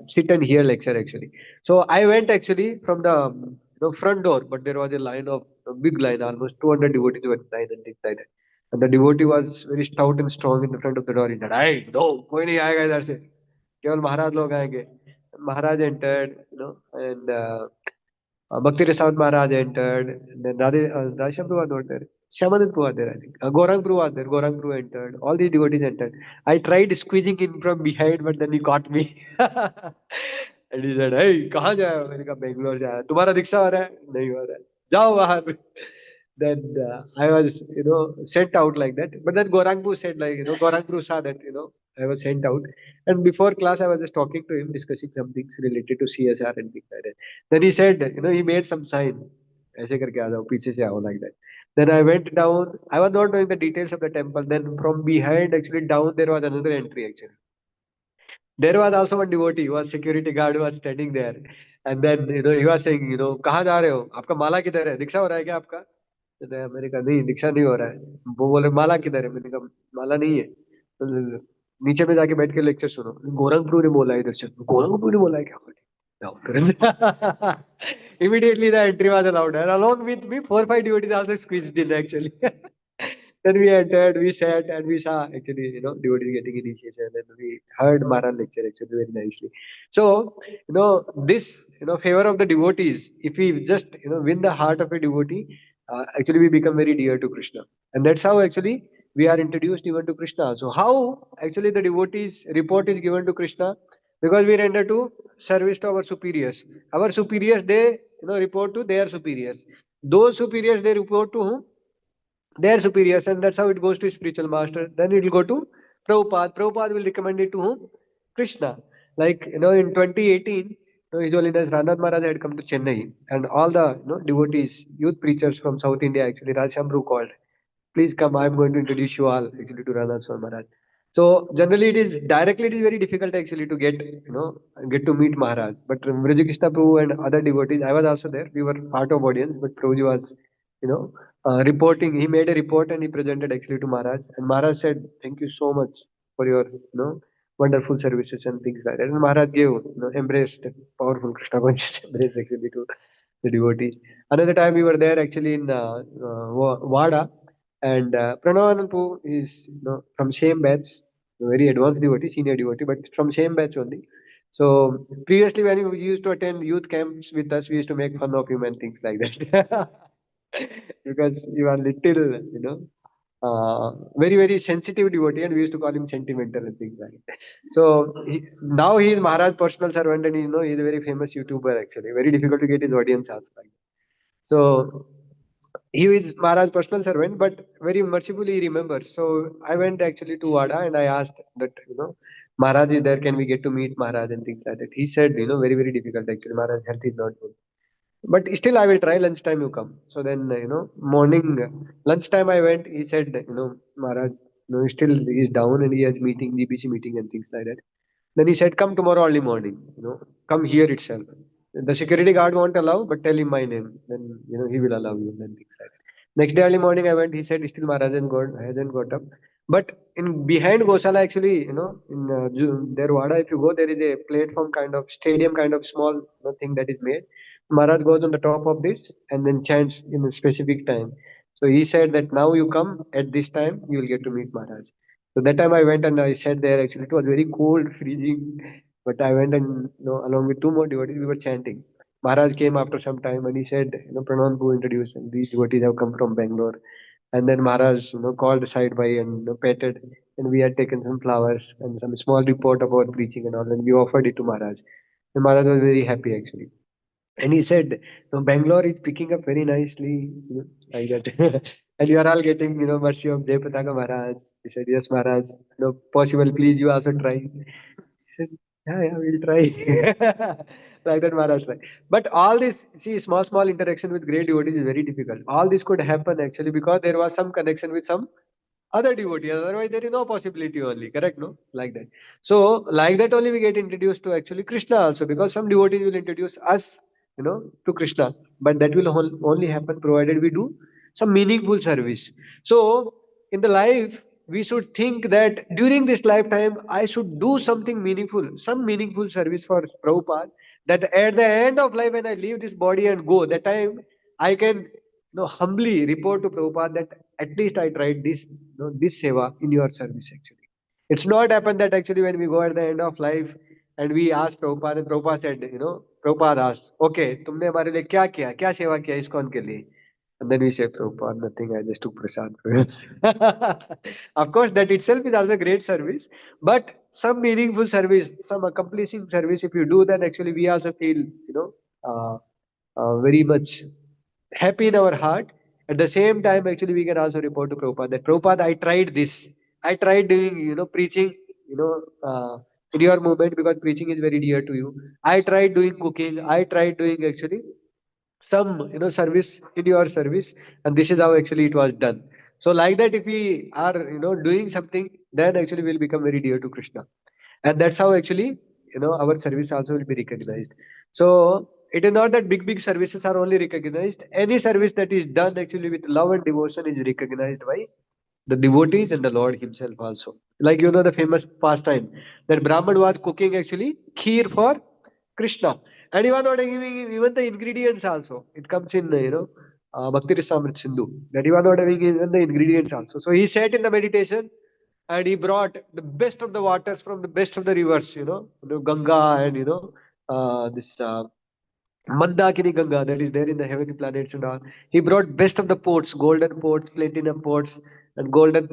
sit and hear lecture actually. So I went actually from the front door, but there was a big line, almost 200 devotees were line and things like that. And the devotee was very stout and strong in the front of the door. He said, "Hey, no, कोई नहीं आएगा इधर से. केवल महाराज लोग आएंगे." Maharaj entered, and Bhakti Rasad Maharaj entered. And then Radhesham Prabhu was not there. Shyamanand Prabhu was there, I think. Gaurang Prabhu was there. Gaurang Prabhu entered. All these devotees entered. I tried squeezing in from behind, but then he caught me. And he said, "Hey, कहाँ जा रहे हो?" मैंने कहा, "बेंगलोर जा रहा है." "तुम्हारा दीक्षा हो रहा है?" "नहीं हो रहा है." "जाओ बाहर." Then I was, sent out like that. But then Gorangpu said, like, Gorangpu saw that, I was sent out. And before class, I was just talking to him, discussing some things related to CSR and things like that. Then he said, he made some sign, ऐसे करके आ जाओ, पीछे से आओ, like that. Then I went down. I was not knowing the details of the temple. Then from behind, actually down, there was another entry actually. There was also one devotee, who was security guard, who was standing there. And then, he was saying, कहाँ जा रहे हो? आपका माला किधर है? दीक्षा हो रहा है क्या आपका? मैंने कहा नहीं, दीक्षा नहीं हो रहा है. वो बोले माला किधर है? मैंने कहा माला नहीं है. तो नीचे में जाके बैठ के लेक्चर सुनो. गोरखपुर ने बोला है इधर से. गोरखपुर ने बोला है क्या? जाओ तुरंत. Immediately the entry was allowed, and along with me, 4 5 devotees also squeezed in actually. Then we entered, we sat, and we saw actually, devotees getting initiation, and we heard Maharaj lecture actually very nicely. So, this, favor of the devotees, if we just, win the heart of a devotee, actually we become very dear to Krishna. And that's how actually we are introduced even to Krishna. So, how actually the devotees report is given to Krishna? Because we render to service to our superiors. Our superiors, they, report to their superiors. Those superiors, they report to whom? Their superiors, and that's how it goes to spiritual master. Then it will go to Prabhupada. Prabhupada will recommend it to whom? Krishna. Like, in 2018, His Holiness Ranad Maharaj had come to Chennai, and all the devotees, youth preachers from South India, actually, Rajshambru called, "Please come, I'm going to introduce you all actually to Radha Swami Maharaj." So generally it is very difficult actually to get to meet Maharaj. But Vraj Krishna Prabhu and other devotees, I was also there. We were part of audience, but Prabhuji was, reporting. He made a report and he presented actually to Maharaj. And Maharaj said, "Thank you so much for your, wonderful services and things like that." And Maharaj gave, embrace, the powerful Krishna conscious embrace actually to the devotees. Another time we were there actually in Wada, and Pranavanand Poo is, from same batch, very advanced devotee, senior devotee, but from same batch only. So previously when we used to attend youth camps with us, we used to make fun of him and things like that. Because you are little, very, very sensitive devotee, and we used to call him sentimental and things like that. So now he is Maharaj's personal servant, and he is a very famous YouTuber actually. Very difficult to get his audience also. So he is Maharaj's personal servant, but very mercifully he remembers. So I went actually to Wada and I asked that, Maharaj is there, can we get to meet Maharaj and things like that. He said, very, very difficult actually. Maharaj health is not good. But still, I will try. Lunchtime, you come. So then, morning, lunchtime, I went. He said, Maharaj, still he is down and he has meeting, GBC meeting and things like that. Then he said, come tomorrow early morning. Come here itself. The security guard won't allow, but tell him my name. Then, he will allow you. Then things like that. Next day early morning, I went. He said, still Maharaj hasn't got up. But in behind Gosala, actually, in their Wada, if you go, there is a platform kind of stadium kind of small thing that is made. Maharaj goes on the top of this and then chants in a specific time. So he said that now you come at this time, you will get to meet Maharaj. So that time I went and I sat there. Actually, it was very cold, freezing. But I went and along with two more devotees, we were chanting. Maharaj came after some time and he said, Pranam who introduced, and these devotees have come from Bangalore. And then Maharaj, called aside by and petted, and we had taken some flowers and some small report about preaching and all, and we offered it to Maharaj. And Maharaj was very happy actually. And he said, no, Bangalore is picking up very nicely, like that. And you are all getting, mercy of Jai Pataka Maharaj. He said, yes, Maharaj, possible, please, you also try. He said, yeah, we'll try. Like that, Maharaj. Right. But all this, see, small interaction with great devotees is very difficult. All this could happen actually because there was some connection with some other devotees. Otherwise, there is no possibility only. Correct? No? Like that. So, like that only we get introduced to actually Krishna also because some devotees will introduce us, to Krishna. But that will only happen provided we do some meaningful service. So, in the life, we should think that during this lifetime, I should do something meaningful, some meaningful service for Prabhupada. That at the end of life, when I leave this body and go, that time I can humbly report to Prabhupada that at least I tried this seva in your service actually. It's not happened that actually when we go at the end of life and we ask Prabhupada and Prabhupada said, Prabhupada asked, okay, तुमने हमारे लिए क्या सेवा किया ISKCON के लिए? And then we say, Prabhupada, nothing, I just took prasad for you. Of course, that itself is also great service, but some meaningful service, some accomplishing service, if you do, then actually we also feel, very much happy in our heart. At the same time, actually, we can also report to Prabhupada that Prabhupada, I tried this. I tried doing, preaching, in your movement because preaching is very dear to you. I tried doing cooking. I tried doing actually some, service in your service, and this is how actually it was done. So, like that, if we are, doing something, then actually we'll become very dear to Krishna, and that's how actually our service also will be recognized. So it is not that big services are only recognized. Any service that is done actually with love and devotion is recognized by the devotees and the Lord himself also. Like the famous pastime that Brahman was cooking actually kheer for Krishna, and he was not giving him even the ingredients also. It comes in Bhakti Rasamrit Sindhu that he was not having even the ingredients also. So he sat in the meditation and he brought the best of the waters from the best of the rivers, Ganga and this Mandakini Ganga that is there in the heavenly planets and all. He brought best of the pots, platinum pots, and golden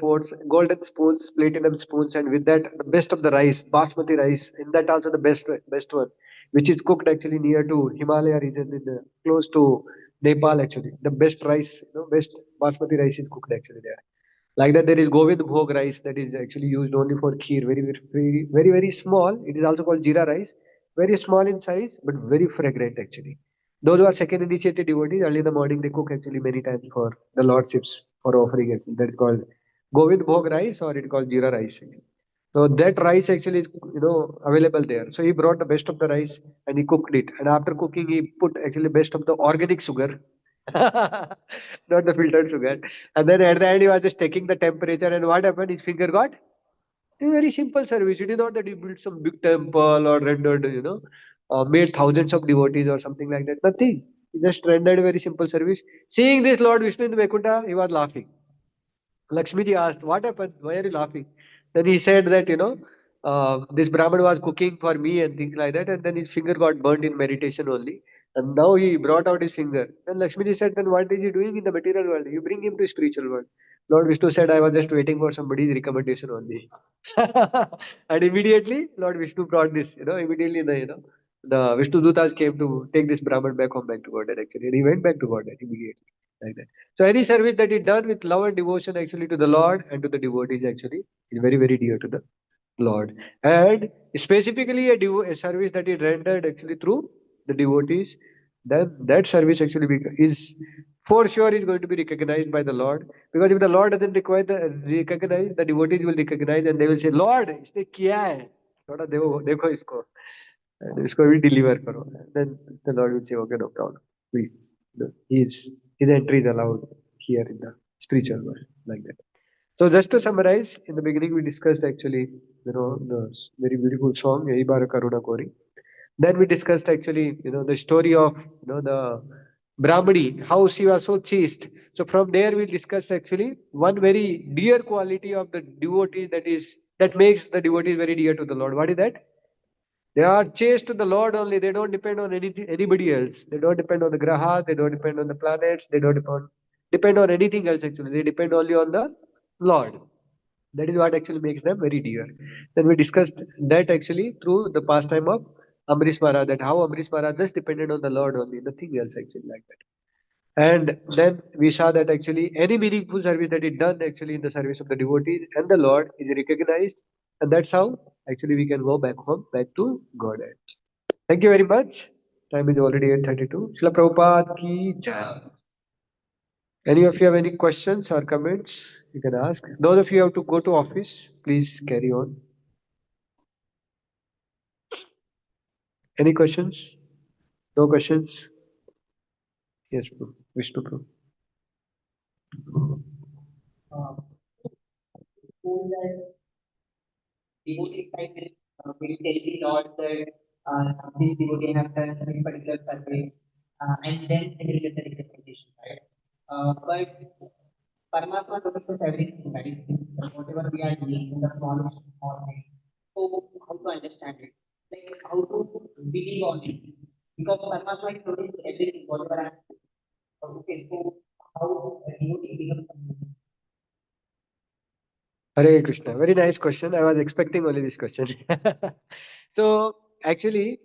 spoons, platinum spoons, and with that the best of the rice, basmati rice, and that also the best one, which is cooked actually near to Himalaya region, close to Nepal actually. The best rice, best basmati rice is cooked actually there. Like that, there is Govind Bhog rice that is actually used only for kheer, very small. It is also called jeera rice, very small in size, but very fragrant actually. Those who are second initiated devotees, early in the morning they cook actually many times for the lordships for offering actually. That is called Govind Bhog rice or it is called jeera rice. Actually. So that rice actually is available there. So he brought the best of the rice and he cooked it. And after cooking, he put actually best of the organic sugar, not the filtered sugar. And then at the end, he was just taking the temperature. And what happened? His finger got a very simple service. It is not that he built some big temple or rendered, made thousands of devotees or something like that. Nothing. He just rendered a very simple service. Seeing this Lord Vishnu in the Vaikuntha, he was laughing. Lakshmi ji asked, what happened? Why are you laughing? Then he said that, this Brahman was cooking for me and things like that. And then his finger got burnt in meditation only. And now he brought out his finger. Then Lakshmi ji said, then what is he doing in the material world? You bring him to spiritual world. Lord Vishnu said, I was just waiting for somebody's recommendation only. And immediately, Lord Vishnu brought this, immediately the Vishnu Dutas came to take this Brahman back home, back to Godhead actually. And he went back to Godhead immediately. Like that. So any service that is done with love and devotion actually to the Lord and to the devotees actually is very, very dear to the Lord. And specifically a service that is rendered actually through the devotees, then that service actually is for sure is going to be recognized by the Lord. Because if the Lord doesn't require recognize, the devotees will recognize and they will say, Lord, इसने किया है, थोड़ा देखो इसको, and इसको भी deliver करो. Then the Lord will say, okay, no problem, please. No, his entry is allowed here in the spiritual world, like that. So just to summarize, in the beginning we discussed actually, the very beautiful song, Yahi Bar Karuna Kori. Then we discussed actually, the story of, the Brahmani, how she was so chaste. So from there we discussed actually one very dear quality of the devotee that makes the devotees very dear to the Lord. What is that? They are chaste to the Lord only. They don't depend on anybody else. They don't depend on the grahas. They don't depend on the planets. They don't depend on anything else actually. They depend only on the Lord. That is what actually makes them very dear. Then we discussed that actually through the pastime of Amrish Maharaj, that how Amrish Maharaj just depended on the Lord only, nothing else actually like that. And then we saw that actually any meaningful service that is done actually in the service of the devotees and the Lord is recognized, and that's how actually we can go back home, back to God. Thank you very much. Time is already 8:32. Śrīla Prabhupāda ki jai. Any of you have any questions or comments? You can ask. Those of you who have to go to office, please carry on. Any questions? No questions? Yes, Prabhu. Vishnu Prabhu. Told that devotee side will tell the Lord that this devotee has done this particular service, and then they will get the recommendation, right? But Paramatma knows everything, right? Whatever we are doing in the smallest small thing. So how to understand it? Like how to believe on it? Because Paramatma is knowing everything, whatever I am doing. Okay, so how a devotee becomes Hare Krishna. Very nice question. I was expecting only this question. So, actually,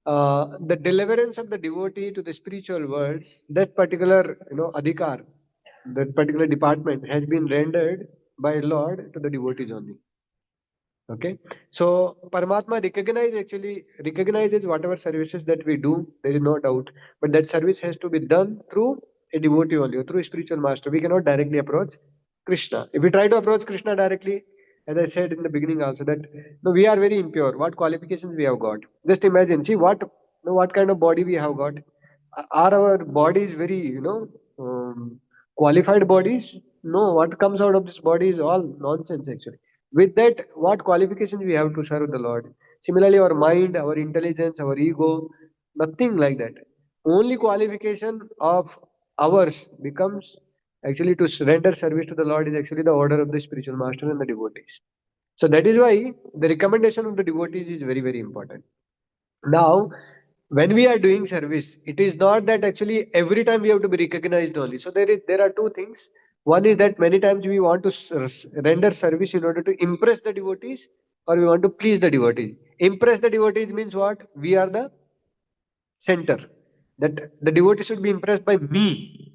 the deliverance of the devotee to the spiritual world, that particular, adhikar, that particular department has been rendered by Lord to the devotees only. Okay, so Paramatma recognizes whatever services that we do. There is no doubt, but that service has to be done through a devotee only, or through a spiritual master. We cannot directly approach Krishna. If we try to approach Krishna directly, as I said in the beginning also, that no, we are very impure. What qualifications we have got? Just imagine. See what kind of body we have got. Are our bodies very qualified bodies? No. What comes out of this body is all nonsense actually. With that, what qualifications we have to serve the Lord? Similarly, our mind, our intelligence, our ego, nothing like that. Only qualification of ours becomes actually to render service to the Lord is actually the order of the spiritual master and the devotees. So that is why the recommendation of the devotees is very, very important. Now, when we are doing service, it is not that actually every time we have to be recognized only. So there are two things. One is that many times we want to render service in order to impress the devotees, or we want to please the devotees. Impress the devotees means what? We are the center. That the devotee should be impressed by me.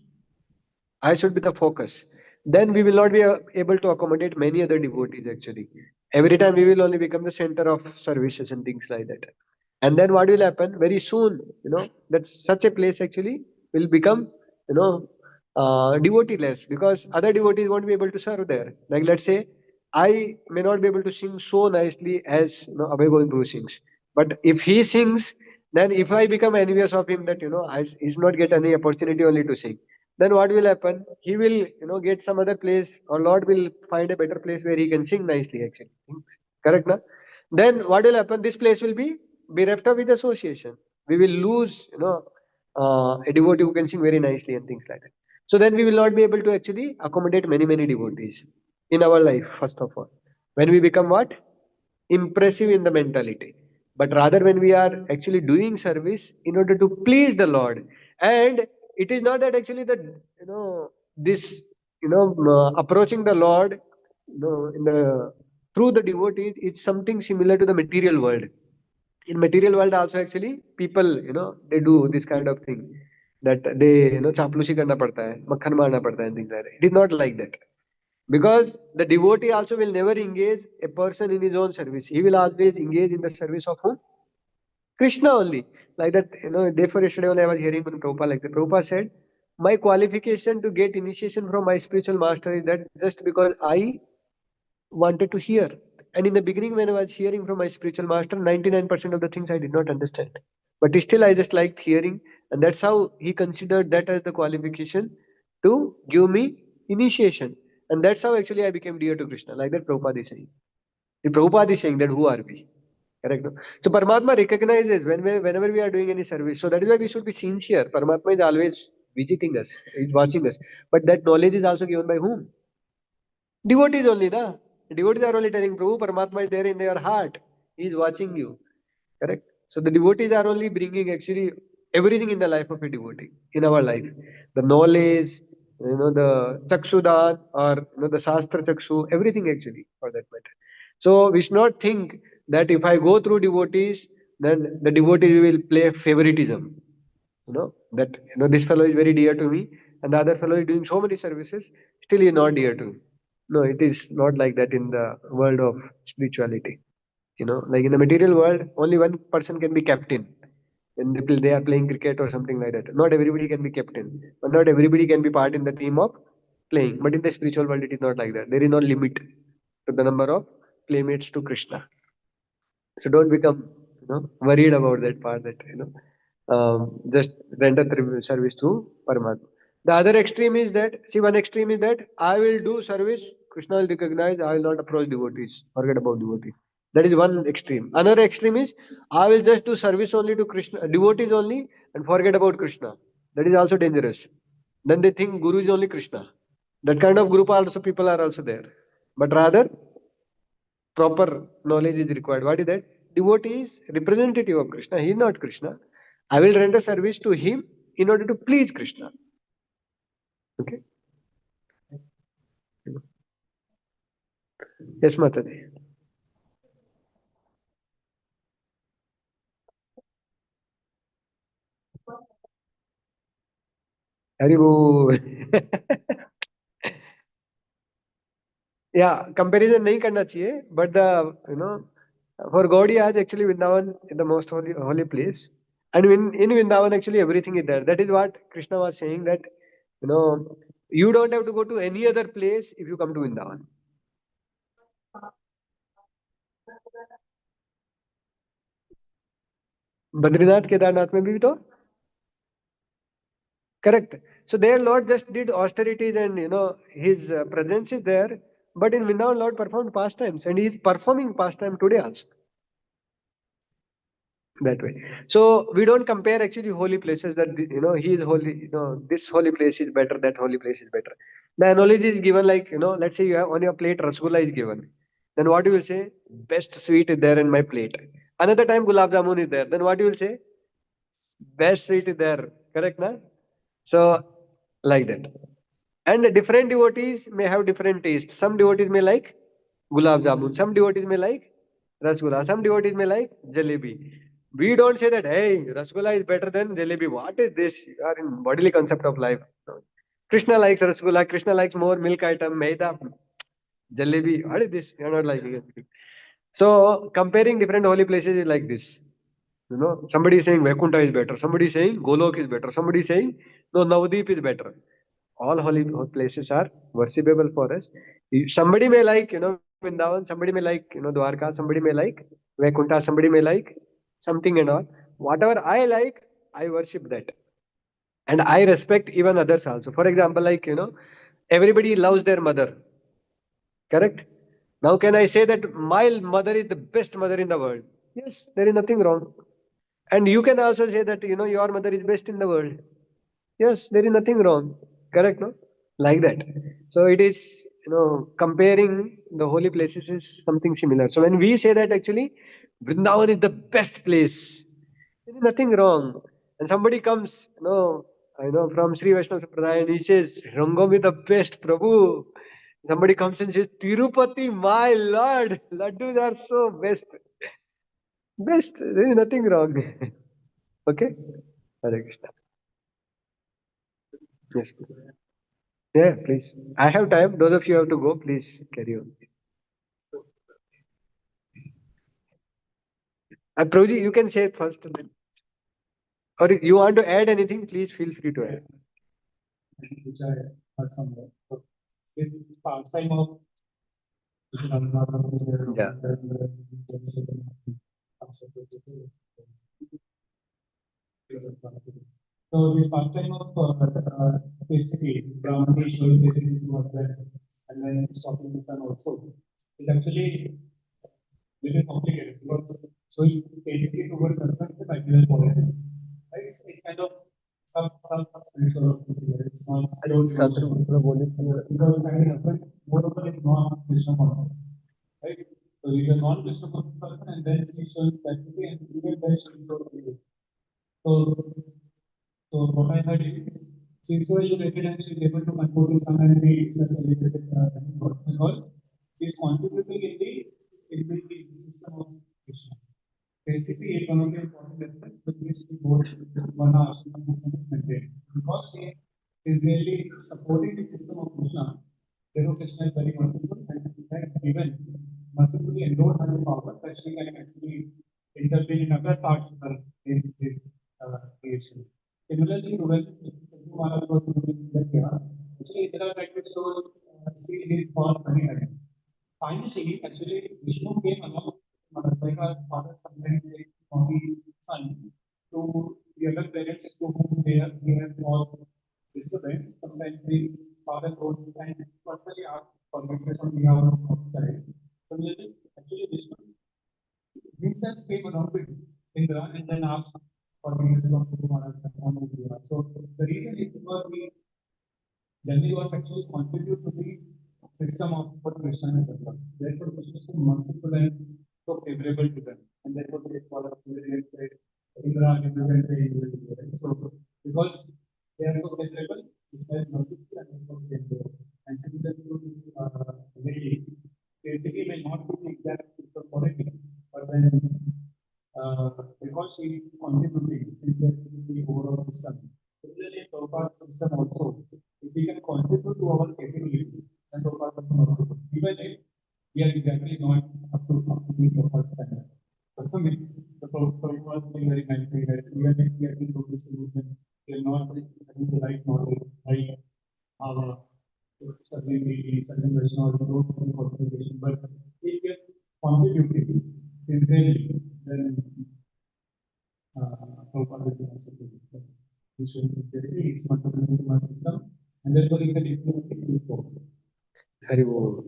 I should be the focus. Then we will not be able to accommodate many other devotees actually. Every time we will only become the center of services and things like that. And then what will happen? Very soon, that such a place actually will become, devotee-less, because other devotees won't be able to serve there. Like let's say, I may not be able to sing so nicely as Abhay Govind sings. But if he sings, then if I become envious of him that he's not get any opportunity only to sing, then what will happen? He will get some other place, or Lord will find a better place where he can sing nicely actually. Correct, na? Then what will happen? This place will be bereft of his association. We will lose a devotee who can sing very nicely and things like that. So then we will not be able to actually accommodate many devotees in our life. First of all, when we become what? Impressive in the mentality, but rather when we are actually doing service in order to please the Lord. And it is not that actually that this approaching the Lord in the through the devotees is something similar to the material world. In material world also actually people they do this kind of thing, that they चापलूसी करना पड़ता है, मक्खन मारना पड़ता है, and things like that. It is not like that. Because the devotee also will never engage a person in his own service. He will always engage in the service of whom? Krishna only. Like that, day for yesterday only I was hearing from Prabhupada like that. Prabhupada said, my qualification to get initiation from my spiritual master is that just because I wanted to hear. And in the beginning, when I was hearing from my spiritual master, 99% of the things I did not understand. But still, I just liked hearing. And that's how he considered that as the qualification to give me initiation. And that's how actually I became dear to Krishna. Like that, Prabhupada is saying. The Prabhupada is saying that who are we? Correct. No? So Paramatma recognizes whenever we are doing any service. So that is why we should be sincere. Paramatma is always visiting us, is watching us. But that knowledge is also given by whom? Devotees only, na? Devotees are only telling Prabhu, Paramatma is there in your heart. He is watching you. Correct? So the devotees are only bringing actually everything in the life of a devotee, in our life. The knowledge, the chakshudan or the shastra chakshu, everything actually for that matter. So we should not think that if I go through devotees, then the devotee will play favoritism. That this fellow is very dear to me, and the other fellow is doing so many services, still he is not dear to me. No, it is not like that in the world of spirituality. Like in the material world, only one person can be captain. When they are playing cricket or something like that. Not everybody can be captain, but not everybody can be part in the team of playing. But in the spiritual world, it is not like that. There is no limit to the number of playmates to Krishna. So don't become, worried about that part. Just render service to Paramatma. The other extreme is that, see, one extreme is that I will do service, Krishna will recognize, I will not approach devotees, forget about devotees. That is one extreme. Another extreme is I will just do service only to Krishna, devotees only, and forget about Krishna. That is also dangerous. Then they think Guru is only Krishna. That kind of group also people are also there. But rather, proper knowledge is required. What is that? Devotee is representative of Krishna. He is not Krishna. I will render service to him in order to please Krishna. Okay. Yes, Mataji. Haribo. Yeah, comparison नहीं करना चाहिए. But for God he has actually Vrindavan is the most holy place. And in Vrindavan actually everything is there. That is what Krishna was saying that you know you don't have to go to any other place if you come to Vrindavan. Badrinath Kedarnath में भी तो correct. So there Lord just did austerities and his presence is there. But in Vrindavan Lord performed pastimes and he is performing pastime today also. That way. So we don't compare actually holy places that he is holy, this holy place is better, that holy place is better. The analogy is given like, let's say you have on your plate rasgulla is given. Then what you will say? Best sweet is there in my plate. Another time gulab jamun is there. Then what you will say? Best sweet is there. Correct, na? So like that. And different devotees may have different tastes. Some devotees may like gulab jamun. Some devotees may like rasgulla. Some devotees may like jalebi. We don't say that, hey, rasgulla is better than jalebi. What is this? You are in bodily concept of life. No. Krishna likes rasgulla. Krishna likes more milk item, maida, jalebi. What is this? You are not liking it. So comparing different holy places is like this. Somebody is saying Vaikuntha is better. Somebody is saying Golok is better. Somebody is saying no, Navdeep is better. All holy places are worshipable for us. Somebody may like, Vrindavan, somebody may like, Dwarka, somebody may like Vaikuntha, somebody may like something and all. Whatever I like, I worship that. And I respect even others also. For example, like, everybody loves their mother. Correct? Now, can I say that my mother is the best mother in the world? Yes, there is nothing wrong. And you can also say that, your mother is best in the world. Yes, there is nothing wrong. Correct, no? Like that. So it is, comparing the holy places is something similar. So when we say that actually Vrindavan is the best place, there is nothing wrong. And somebody comes, I know from Sri Vaishnava Sampradaya and he says, Rangam is the best, Prabhu. Somebody comes and says, Tirupati, my Lord, Laddus are so best. Best, there is nothing wrong. Okay? Hare Krishna. Yes. Yeah, please. I have time. Those of you have to go. Please carry on. Prabhuji, you can say it first. Or if you want to add anything, please feel free to add. Which I heard somewhere. So this pastime of Yeah. So this pastime of basically Brahmani showing basically was there, and then stopping the sun also. It's actually little complicated because showing basically towards husband is ideal for it. Right? It's kind of some spiritual thing. It's not. I don't because I mean husband moreover is not Krishna conscious. Right? So he's a non-Krishna conscious person, and then she's showing basically, and even then she's showing. So, so what I heard is she's so educated and she's able to control the sun and the such elevated because she's contributing in the system of Krishna. Basically, it's one of the important aspects with which the board one ashram movement maintain. Because she is really supporting the system of Krishna. Therefore, Krishna is very merciful and given mercifully endowed her with power that she can actually intervene in other parts of her creation. Similarly, when Maharaj was doing that, actually, there are like so see his past many times. Finally, actually, Vishnu came along like our father sometimes like from the son to the other parents to whom they have caused disturbance. Sometimes the father goes and personally asks forgiveness on behalf of the child. Similarly, actually, Vishnu himself came along with Indra and then asked forgiveness from Guru Maharaj on Indra. So the reason is because the Delhi was actually contribute to the system of what Krishna has developed. Therefore, Krishna is so merciful and so favorable to them. And therefore, they follow Indra, represent the individual. Right? So, because they are so favorable, Krishna is merciful and so favorable. And similar to lady, basically may not be the exact quality, but then because she is contributing to the overall system. Similarly, Prabhupada's system also, if we can contribute to our capability, then Prabhupada is merciful. Even if we are exactly not up to meet Prabhupada's standard. So for me, the Prabhupada was saying very nicely that even if we are in this solution, we are not having the right knowledge, right certain deity, certain Vaishnavas don't have qualification, but if we are contributing sincerely, then Prabhupada will be merciful. He shows sincerity, it's not coming into my system, and therefore he can influence it to forward. Haribo.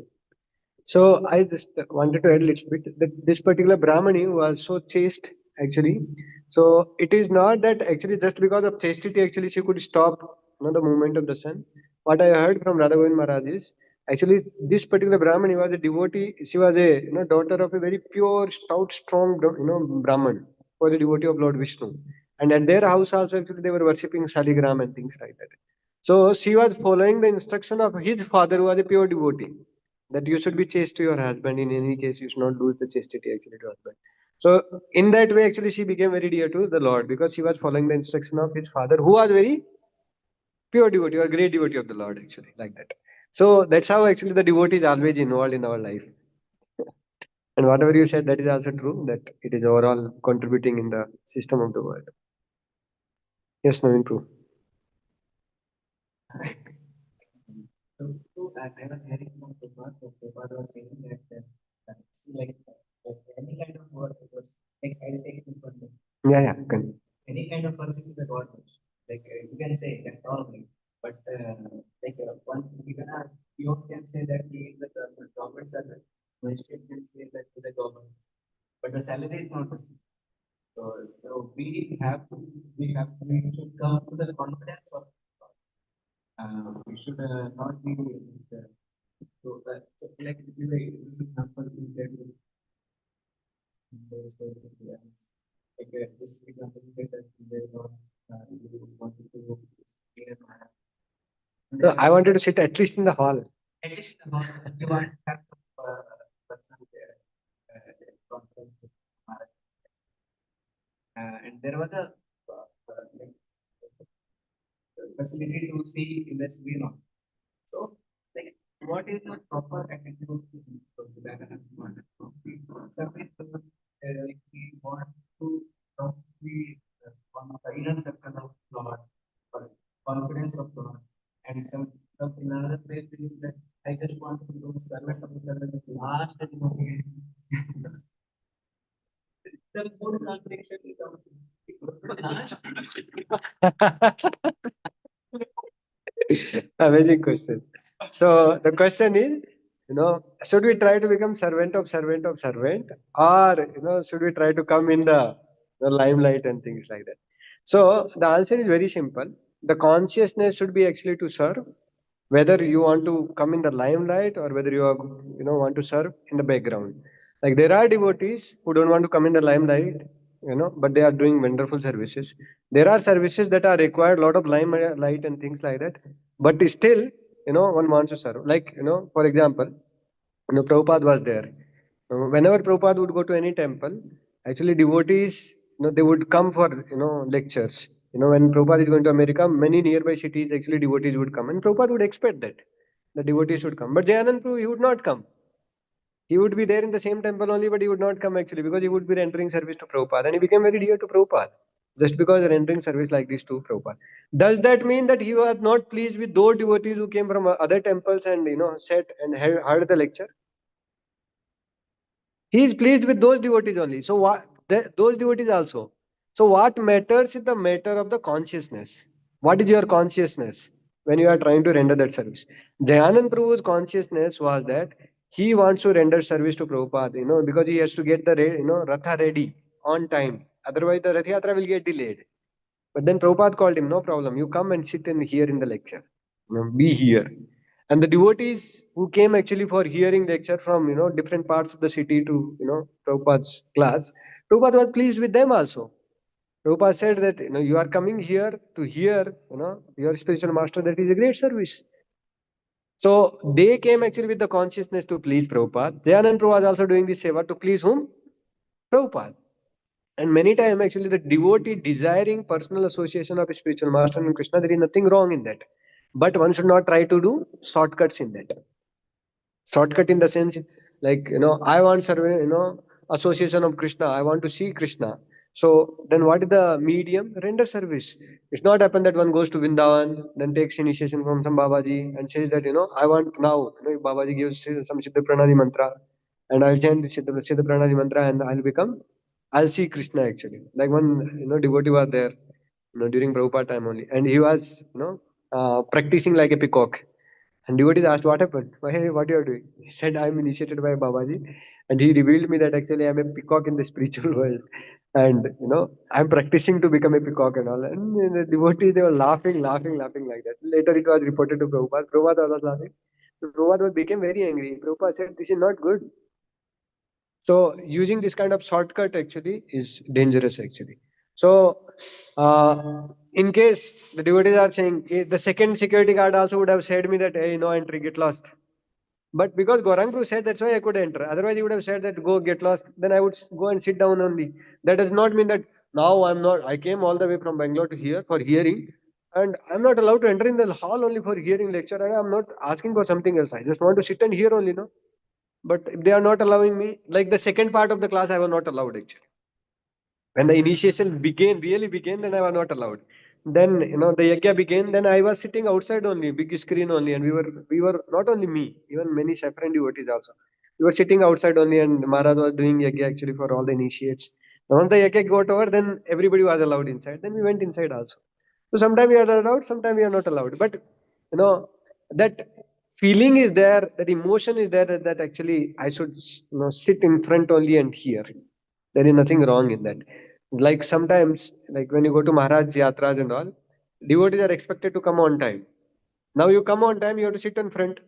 So I just wanted to add a little bit that this particular Brahmani was so chaste actually. So it is not that actually just because of chastity actually she could stop the movement of the sun. What I heard from Radha Govind Maharaj is actually this particular Brahmani was a devotee. She was a daughter of a very pure, stout, strong Brahman, was a devotee of Lord Vishnu. And at their house also actually they were worshipping Saligram and things like that. So she was following the instruction of his father who was a pure devotee that you should be chaste to your husband. In any case, you should not lose the chastity actually to husband. So in that way, actually, she became very dear to the Lord because she was following the instruction of his father, who was very pure devotee or great devotee of the Lord, actually, like that. So that's how actually the devotee is always involved in our life. And whatever you said, that is also true, that it is overall contributing in the system of the world. Yes, Naveen Prabhu. So I was hearing from Prabhupada, so Prabhupada was saying that it's any kind of work, because I'll take it for me. Yeah, yeah. Any kind of person is a God. You can say that normally, but one you can say that he is the government servant. Magistrate can say that to the government, but the salary is not the same. So we should come to the confidence of we should not be like this example you said this example you said that they not you wanted to clear So I wanted to sit at least in the hall. at least you want to have personal conference with Maharaj. And there was a facility to see in the screen on. what is the proper attitude to that? Some people like we want to be on the inner circle of Lord, or confidence of Lord, and some in another place is that I just want to become servant of the servant, last and only. The full contradiction is Amazing question. So the question is, should we try to become servant of servant of servant, or should we try to come in the limelight and things like that? So the answer is very simple. The consciousness should be actually to serve, whether you want to come in the limelight or whether you are want to serve in the background. Like there are devotees who don't want to come in the limelight, but they are doing wonderful services. There are services that are required a lot of limelight and things like that, but still one wants to serve. Like for example, Prabhupada was there. Whenever Prabhupada would go to any temple, actually devotees, they would come for, lectures. When Prabhupada is going to America, many nearby cities, actually devotees would come. And Prabhupada would expect that the devotees should come. But Jayanand Prabhu, he would not come. He would be there in the same temple only, but he would not come actually because he would be rendering service to Prabhupada. And he became very dear to Prabhupada just because rendering service like this to Prabhupada. Does that mean that he was not pleased with those devotees who came from other temples and, sat and heard the lecture? He is pleased with those devotees only. So what those devotees also. So what matters is the matter of the consciousness. What is your consciousness when you are trying to render that service? Jayanand Prabhu's consciousness was that he wants to render service to Prabhupada, because he has to get the Ratha ready on time. Otherwise the Rath Yatra will get delayed. But then Prabhupada called him, no problem. You come and sit in here in the lecture. Be here. And the devotees who came actually for hearing lecture from different parts of the city to Prabhupada's class, Prabhupada was pleased with them also. Prabhupada said that you are coming here to hear your spiritual master. That is a great service. So they came actually with the consciousness to please Prabhupada. Jayanand Prabhu was also doing this seva to please whom? Prabhupada. And many times, actually, the devotee desiring personal association of a spiritual master and Krishna, there is nothing wrong in that. But one should not try to do shortcuts in that. Shortcut in the sense, like, I want association of Krishna. I want to see Krishna. So then what is the medium? Render service. It's not happen that one goes to Vrindavan, then takes initiation from some Babaji and says that, I want now, Babaji gives some Siddha Pranadi mantra and I'll chant the Siddha Pranadi mantra and I'll see Krishna actually. Like one, devotee was there, during Prabhupada time only. And he was, practicing like a peacock. And devotees asked, what happened? Why, what you are doing? He said, I'm initiated by Babaji. And he revealed me that actually I'm a peacock in the spiritual world. And, I'm practicing to become a peacock and all. And the devotees, they were laughing like that. Later it was reported to Prabhupada. Prabhupada was laughing. Prabhupada became very angry. Prabhupada said, this is not good. So using this kind of shortcut actually is dangerous actually. So in case the devotees are saying, the second security guard also would have said me that, hey, no entry, get lost. But because Gaurang Prabhu said, that's why I could enter. Otherwise he would have said that go get lost. Then I would go and sit down only. That does not mean that now I came all the way from Bangalore to here for hearing. And I'm not allowed to enter in the hall only for hearing lecture. And I'm not asking for something else. I just want to sit and hear only, no? But if they are not allowing me, like the second part of the class, I was not allowed actually. When the initiation really began, then I was not allowed. Then the yajna began. Then I was sitting outside only, big screen only, and we were not only me, even many saffron devotees also. We were sitting outside only, and Maharaj was doing yajna actually for all the initiates. And once the yajna got over, then everybody was allowed inside. Then we went inside also. So sometimes we are allowed, sometimes we are not allowed. But that feeling is there, that emotion is there that actually I should sit in front only and hear. There is nothing wrong in that. Like sometimes, like when you go to Maharaj Yatras and all, devotees are expected to come on time. Now you come on time, you have to sit in front.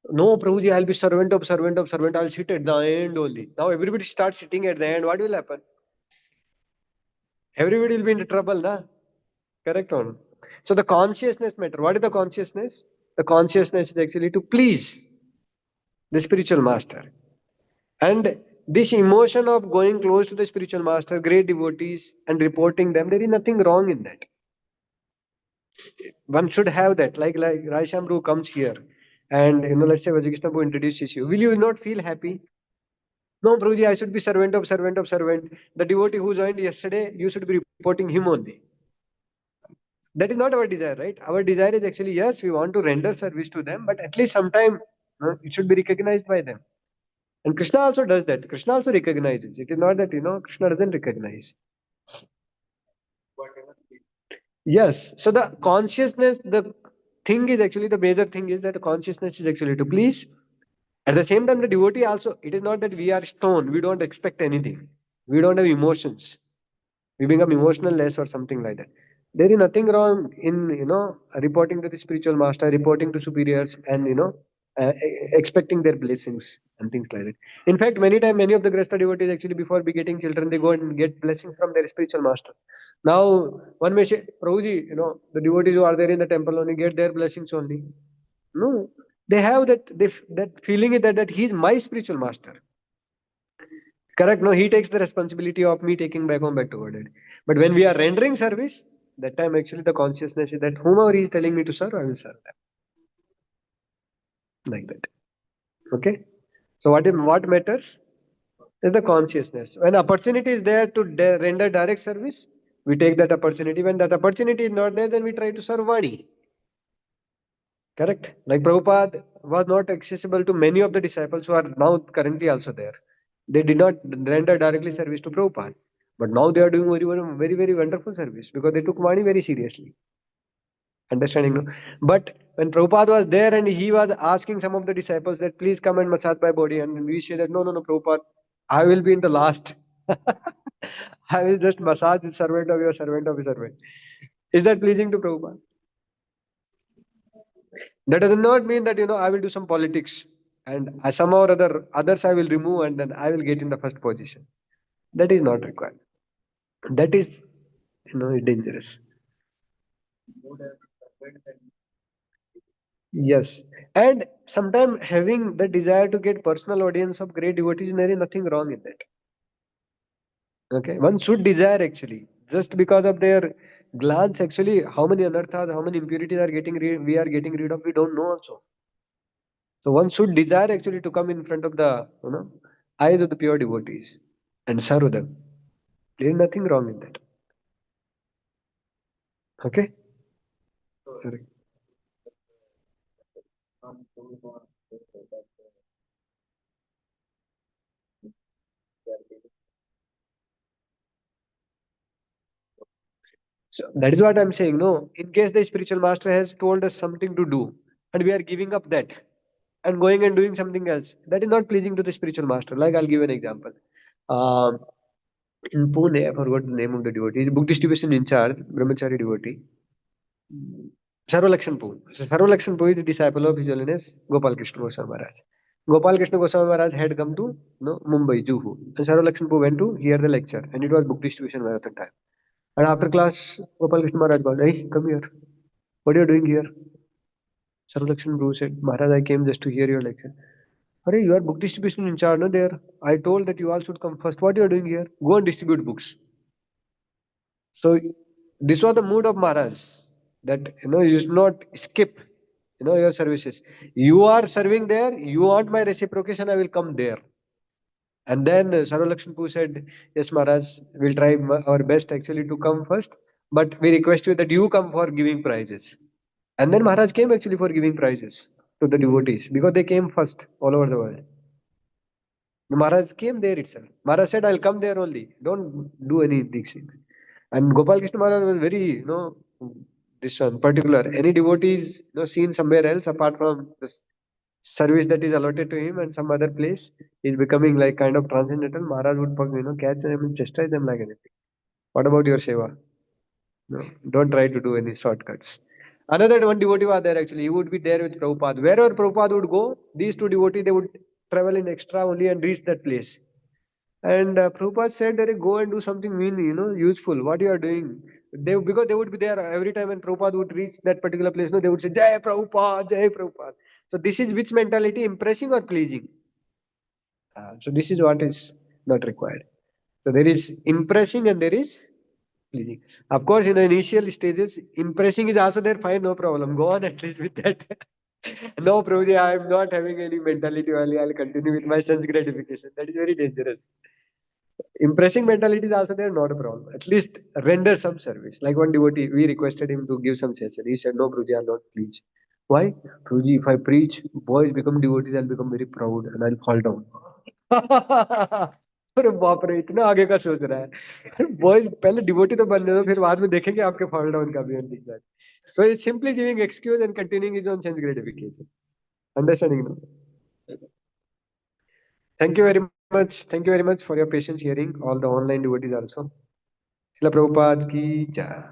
No, Prabhuji, I'll be servant of servant of servant. I'll sit at the end only. Now everybody starts sitting at the end. What will happen? Everybody will be in trouble, na? Correct on. So the consciousness matter. What is the consciousness? The consciousness is actually to please the spiritual master. And this emotion of going close to the spiritual master, great devotees, and reporting them, there is nothing wrong in that. One should have that. Like Raisham Ru comes here. and let's say Vajrakrishna Prabhu introduces you, will you not feel happy? No, Prabhuji, I should be servant of servant of servant. The devotee who joined yesterday, you should be reporting him only. That is not our desire, right? Our desire is actually, yes, we want to render service to them, but at least sometime it should be recognized by them. And Krishna also does that. Krishna also recognizes. It is not that, Krishna doesn't recognize. Yes. So the consciousness, the thing is actually, the major thing is that the consciousness is actually to please. At the same time, the devotee also, it is not that we are stone, we don't expect anything. We don't have emotions. We become emotional less or something like that. There is nothing wrong in, reporting to the spiritual master, reporting to superiors, and, expecting their blessings and things like that. In fact, many times, many of the Grasta devotees actually, before begetting children, they go and get blessings from their spiritual master. Now, one may say, Prabhuji, the devotees who are there in the temple only get their blessings only. No, they have that feeling is that he is my spiritual master. Correct? No, he takes the responsibility of me taking back home back to Godhead. But when we are rendering service, that time actually the consciousness is that whomever he is telling me to serve, I will serve them. Like that. Okay? So what matters is the consciousness. When opportunity is there to render direct service, we take that opportunity. When that opportunity is not there, then we try to serve Vani. Correct? Like Prabhupada was not accessible to many of the disciples who are now currently also there. They did not render directly service to Prabhupada. But now they are doing very, very wonderful service because they took Vani very seriously. Understanding? No? But when Prabhupada was there and he was asking some of the disciples that please come and massage my body, and we say that no, Prabhupada, I will be in the last. I will just massage the servant of your servant of your servant. Is that pleasing to Prabhupada? That does not mean that I will do some politics and somehow or others I will remove and then I will get in the first position. That is not required. That is dangerous. Yes. And sometimes having the desire to get personal audience of great devotees, there is nothing wrong in that. Okay. One should desire actually. Just because of their glance, actually, how many anarthas, how many impurities are we are getting rid of, we don't know also. So one should desire actually to come in front of the eyes of the pure devotees and serve them. There is nothing wrong in that. Okay? Correct. So that is what I'm saying. No, in case the spiritual master has told us something to do and we are giving up that and going and doing something else, that is not pleasing to the spiritual master. Like I'll give an example. Um, in Pune, I forgot the name of the devotee. He's book distribution in charge, brahmachari devotee. Sarvalakshan Poo. So Sarvalakshan Poo is the disciple of His Holiness Gopal Krishna Goswami Maharaj. Gopal Krishna Goswami Maharaj had come to Mumbai, Juhu. And Sarvalakshan Poo went to hear the lecture and it was book distribution marathon time. And after class, Gopal Krishna Maharaj called, hey, come here. What are you doing here? Sarvalakshan Poo said, Maharaj, I came just to hear your lecture. Hurry, you are book distribution in charge, no, there. I told that you all should come first. What are you doing here? Go and distribute books. So this was the mood of Maharaj, that you should not skip your services. You are serving there, you want my reciprocation, I will come there. And then Sarvalakshan Poo said, yes, Maharaj, we'll try our best actually to come first, but we request you that you come for giving prizes. And then Maharaj came actually for giving prizes to the devotees because they came first all over the world. The Maharaj came there itself. Maharaj said, I'll come there only. Don't do any things. And Gopal Krishna Maharaj was very, this one particular. Any devotees, seen somewhere else apart from the service that is allotted to him and some other place, is becoming like kind of transcendental. Maharaj would, catch them and chastise them like anything. What about your seva? No, don't try to do any shortcuts. Another one devotee was there actually. He would be there with Prabhupada. Wherever Prabhupada would go, these two devotees, they would travel in extra only and reach that place. And Prabhupada said, that go and do something useful. What you are doing? Because they would be there every time when Prabhupada would reach that particular place, they would say, Jai Prabhupada, Jai Prabhupada. So this is which mentality, impressing or pleasing? So this is what is not required. So there is impressing and there is pleasing. Of course, in the initial stages, impressing is also there, fine, no problem. Go on at least with that. No, Prabhuji, I am not having any mentality only. I'll continue with my sense gratification. That is very dangerous. Impressing mentality is also there, not a problem. At least render some service. Like one devotee, we requested him to give some session. He said, "No, Prabhuji, I'll not preach." Why? Prabhuji, if I preach, boys become devotees, I'll become very proud and I'll fall down. अरे बाप रे, इतना आगे का सोच रहा है. Boys पहले डिवोटी तो बनने दो, फिर बाद में देखेंगे आपके फॉल डाउन का भी एंड दिख जाए. So it's simply giving excuse and continuing his own sense gratification. Understanding now? Thank you very much. Thank you very much for your patience hearing. All the online devotees also. Śrīla Prabhupāda ki jai.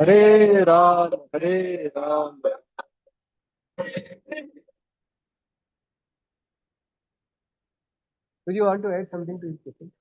Hare Ram, Hare Ram. Do you want to add something to this question?